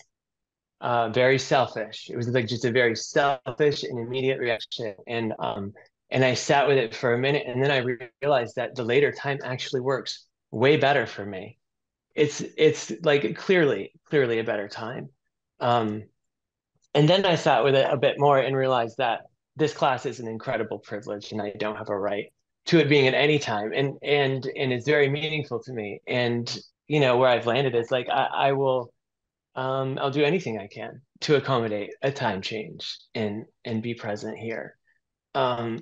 S9: very selfish. It was like just a very selfish and immediate reaction, and I sat with it for a minute, and then I realized that the later time actually works way better for me. It's like clearly a better time. Um, and then I sat with it a bit more and realized that this class is an incredible privilege, and I don't have a right to it being at any time, and it's very meaningful to me. And where I've landed is like I will I'll do anything I can to accommodate a time change and be present here. Um,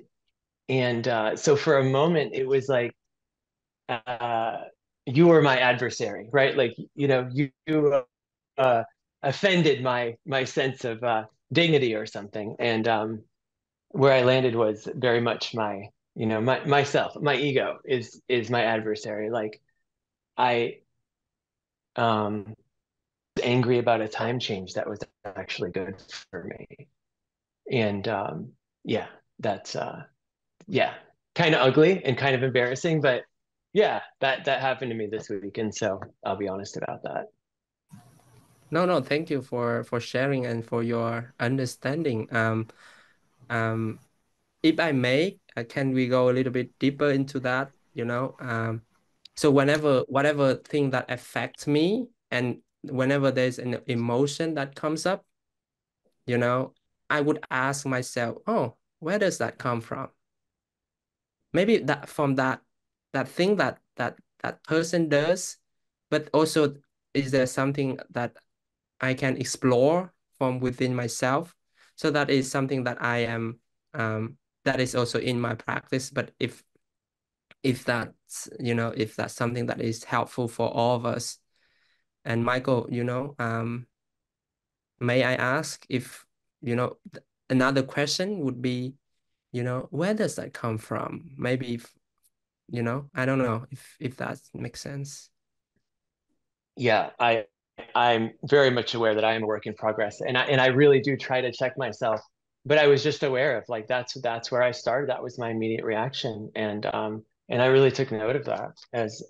S9: and so for a moment, it was like uh, you were my adversary, right? Like you offended my sense of dignity or something, and where I landed was very much myself, my ego is my adversary. Like I um angry about a time change that was actually good for me. And yeah, that's yeah, kind of ugly and kind of embarrassing, but yeah, that happened to me this week, and so I'll be honest about that.
S1: No, thank you for sharing and for your understanding. If I may, can we go a little bit deeper into that? So whatever thing that affects me, and whenever there's an emotion that comes up, I would ask myself, oh, where does that come from? Maybe that from that thing that person does, but also is there something that I can explore from within myself? So that is something that I am that is also in my practice. But if that's something that is helpful for all of us. And Michael, may I ask if another question would be, where does that come from? Maybe if I don't know if that makes sense.
S9: Yeah, I'm very much aware that I am a work in progress, and I really do try to check myself. But I was just aware of like that's where I started. That was my immediate reaction, and I really took note of that as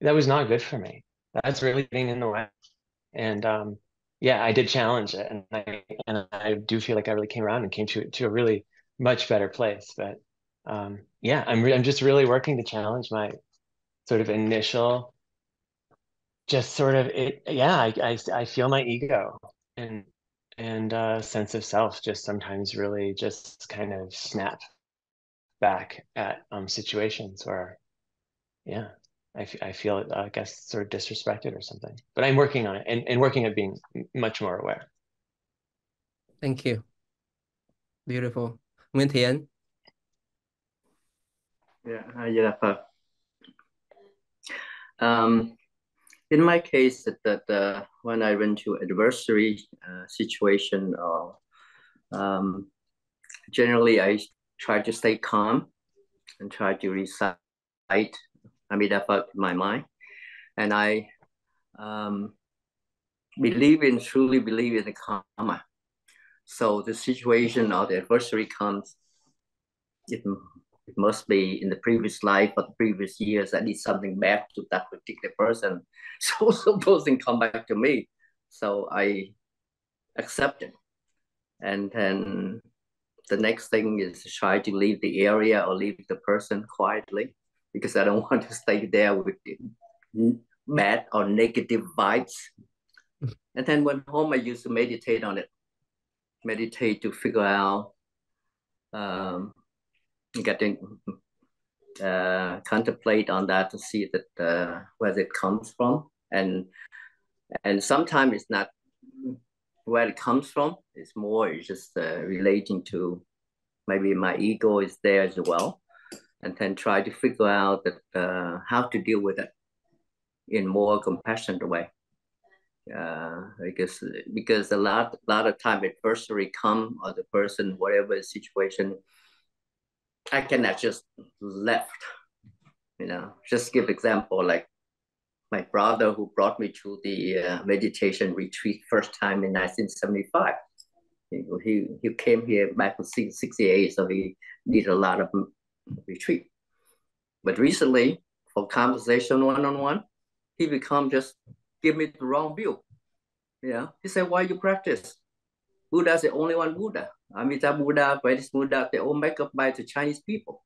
S9: that was not good for me. That's really getting in the way. And yeah, I did challenge it, and I do feel like I really came around and came to a really much better place. But yeah, I'm just really working to challenge my sort of initial, just sort of it. Yeah, I feel my ego and sense of self just sometimes really just kind of snap back at situations where yeah. I feel it, I guess, sort of disrespected or something. But I'm working on it and working at being much more aware.
S1: Thank you. Beautiful. Nguyên Thiện.
S10: Yeah, Jennifer. In my case, that when I went to adversary situation, generally I try to stay calm and try to recite Amitabha in my mind, and I truly believe in the karma. So the situation or the adversary comes, it must be in the previous life or the previous years I did something bad to that particular person. So person come back to me. So I accept it. And then the next thing is to try to leave the area or leave the person quietly, because I don't want to stay there with bad or negative vibes. And then when home, I used to meditate on it, meditate to figure out, getting contemplate on that to see that where it comes from, and sometimes it's not where it comes from. It's just relating to maybe my ego is there as well, and then try to figure out that how to deal with it in more compassionate way. Because a lot of time adversary come, or the person, whatever situation, I cannot just left. Just give example, like my brother who brought me to the meditation retreat first time in 1975. He came here back in 68, so he did a lot of retreat. But recently, for conversation one-on-one, he become just give me the wrong view. Yeah, he said, why you practice? Buddha's the only one Buddha. Amitabha Buddha, Buddhist Buddha, they all make up by the Chinese people.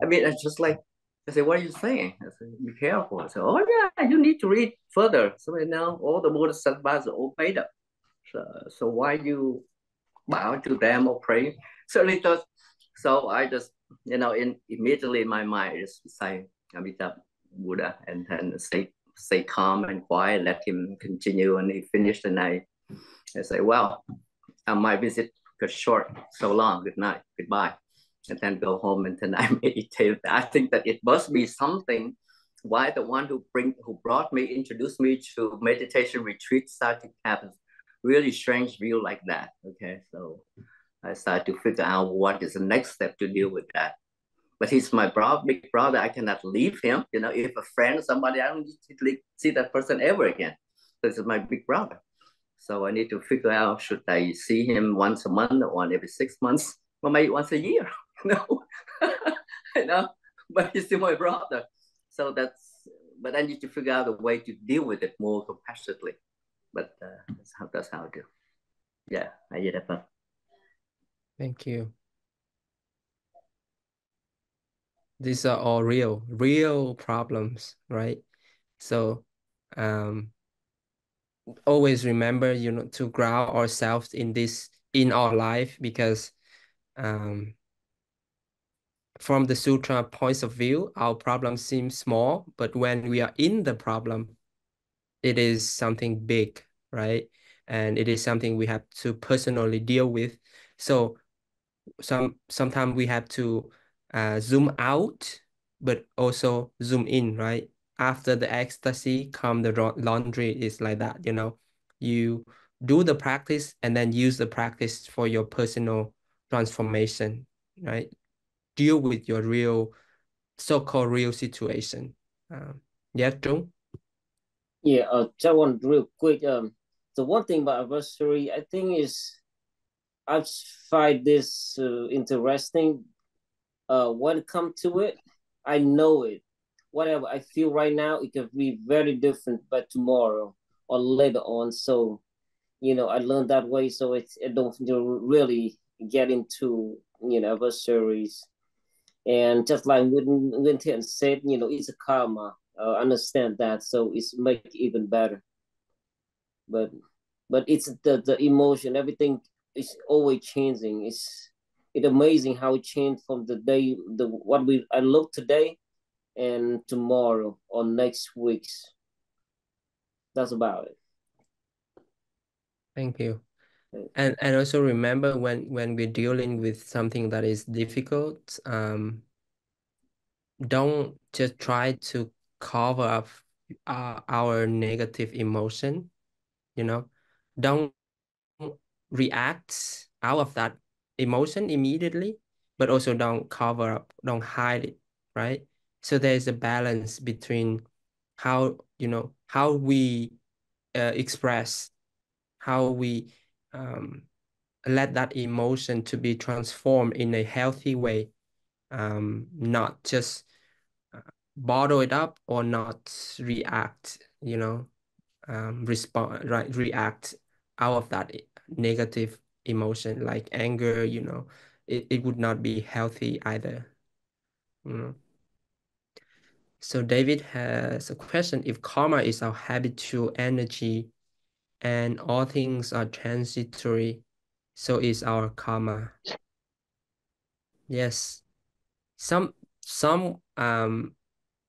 S10: I mean, it's just like, I said, what are you saying? I said, be careful. I said, oh yeah, you need to read further. So now all the Bodhisattvas are all made up. So why you bow to them or pray? Certainly does. So I just, immediately in my mind, I just say Amitabha Buddha and then stay calm and quiet, let him continue. And he finished, and I say, well, my visit got short, so long, good night, goodbye. And then go home and then I meditate. I think that it must be something why the one who brought me, introduced me to meditation retreat started to have a really strange view like that. Okay, so I started to figure out what is the next step to deal with that. But he's my big brother. I cannot leave him. If a friend, somebody, I don't need to see that person ever again. This is my big brother. So I need to figure out, should I see him once a month or every 6 months, or maybe once a year? But he's still my brother. So but I need to figure out a way to deal with it more compassionately. But that's how I do. Yeah, I did that.
S1: Thank you. These are all real problems, right? So always remember, to ground ourselves in our life, because from the sutra points of view, our problem seems small, but when we are in the problem, it is something big, right? And it is something we have to personally deal with. So sometimes we have to zoom out, but also zoom in, right? After the ecstasy come the laundry. Is like that, you do the practice and then use the practice for your personal transformation, right? Deal with your real, so-called real situation. Yeah, Trung?
S2: Yeah, just one real quick. The one thing about adversary, I think, is I find this interesting. When it comes to it, I know it. Whatever I feel right now, it could be very different by tomorrow or later on. So, I learned that way. So it don't really get into adversaries. And just like Nguyen Thiện said, it's a karma. Understand that, so it's make it even better. But it's the emotion, everything is always changing. It's amazing how it changed from the day I look today and tomorrow or next week's. That's about it.
S1: Thank you. And also remember, when we're dealing with something that is difficult, don't just try to cover up our negative emotion, don't react out of that emotion immediately, but also don't cover up, don't hide it, right? So there's a balance between how we express, how we let that emotion to be transformed in a healthy way, not just bottle it up or not react, respond, right? React out of that negative emotion like anger, it would not be healthy either. So David has a question: if karma is our habitual energy and all things are transitory, so is our karma. Yes, some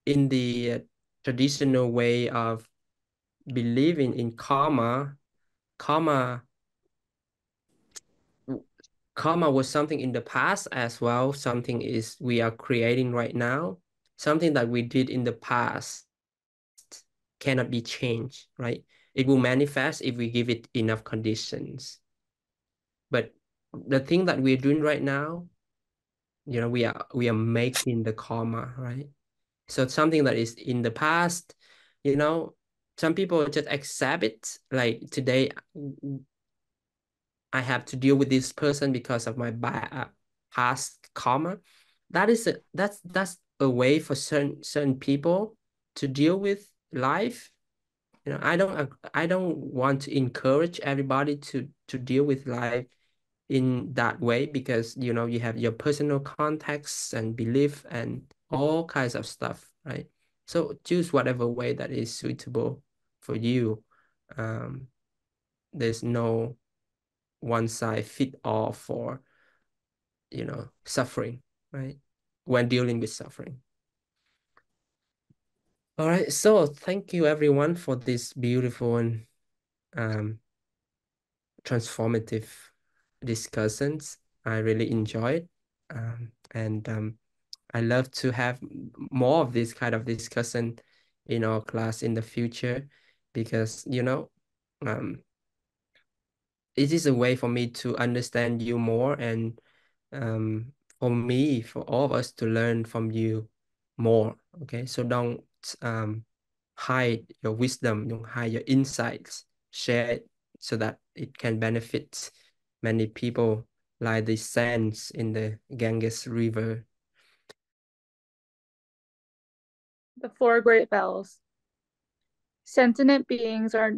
S1: in the traditional way of believing in karma was something in the past as well. Something is we are creating right now. Something that we did in the past cannot be changed, right? It will manifest if we give it enough conditions. But the thing that we're doing right now, we are making the karma, right? So something that is in the past, you know, some people just accept it. Like today, I have to deal with this person because of my past karma. That's a way for certain people to deal with life. You know, I don't want to encourage everybody to deal with life in that way, because you know you have your personal context and belief and all kinds of stuff, right? So choose whatever way that is suitable for you. There's no one size fit all for, you know, suffering, right? When dealing with suffering. All right, so thank you everyone for this beautiful and transformative discussions. I really enjoyed, and I love to have more of this kind of discussion in our class in the future, because you know, it is a way for me to understand you more, and for me, for all of us to learn from you more. Okay, so don't hide your wisdom, don't hide your insights, share it so that it can benefit many people, like the sands in the Ganges River.
S5: The four great bells. Sentient beings are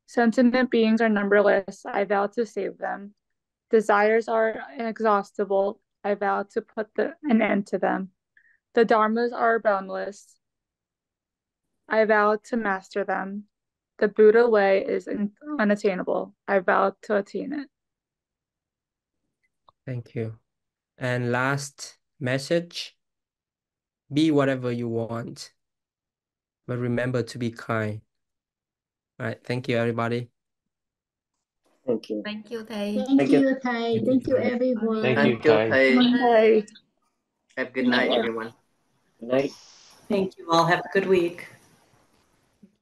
S5: Sentient beings are numberless. I vow to save them. Desires are inexhaustible. I vow to put an end to them. The dharmas are boundless. I vow to master them. The Buddha way is unattainable. I vow to attain it.
S1: Thank you. And last message, be whatever you want, but remember to be kind. All right, thank you everybody.
S2: Thank you.
S4: Thank you, thầy.
S7: Thank you, Thầy. Thank you, everyone.
S9: Thank you,
S10: Thank you,
S9: Thầy.
S10: thầy.
S5: Bye.
S10: Have a good night, everyone.
S2: Good night.
S8: Thank you all. Have a good week.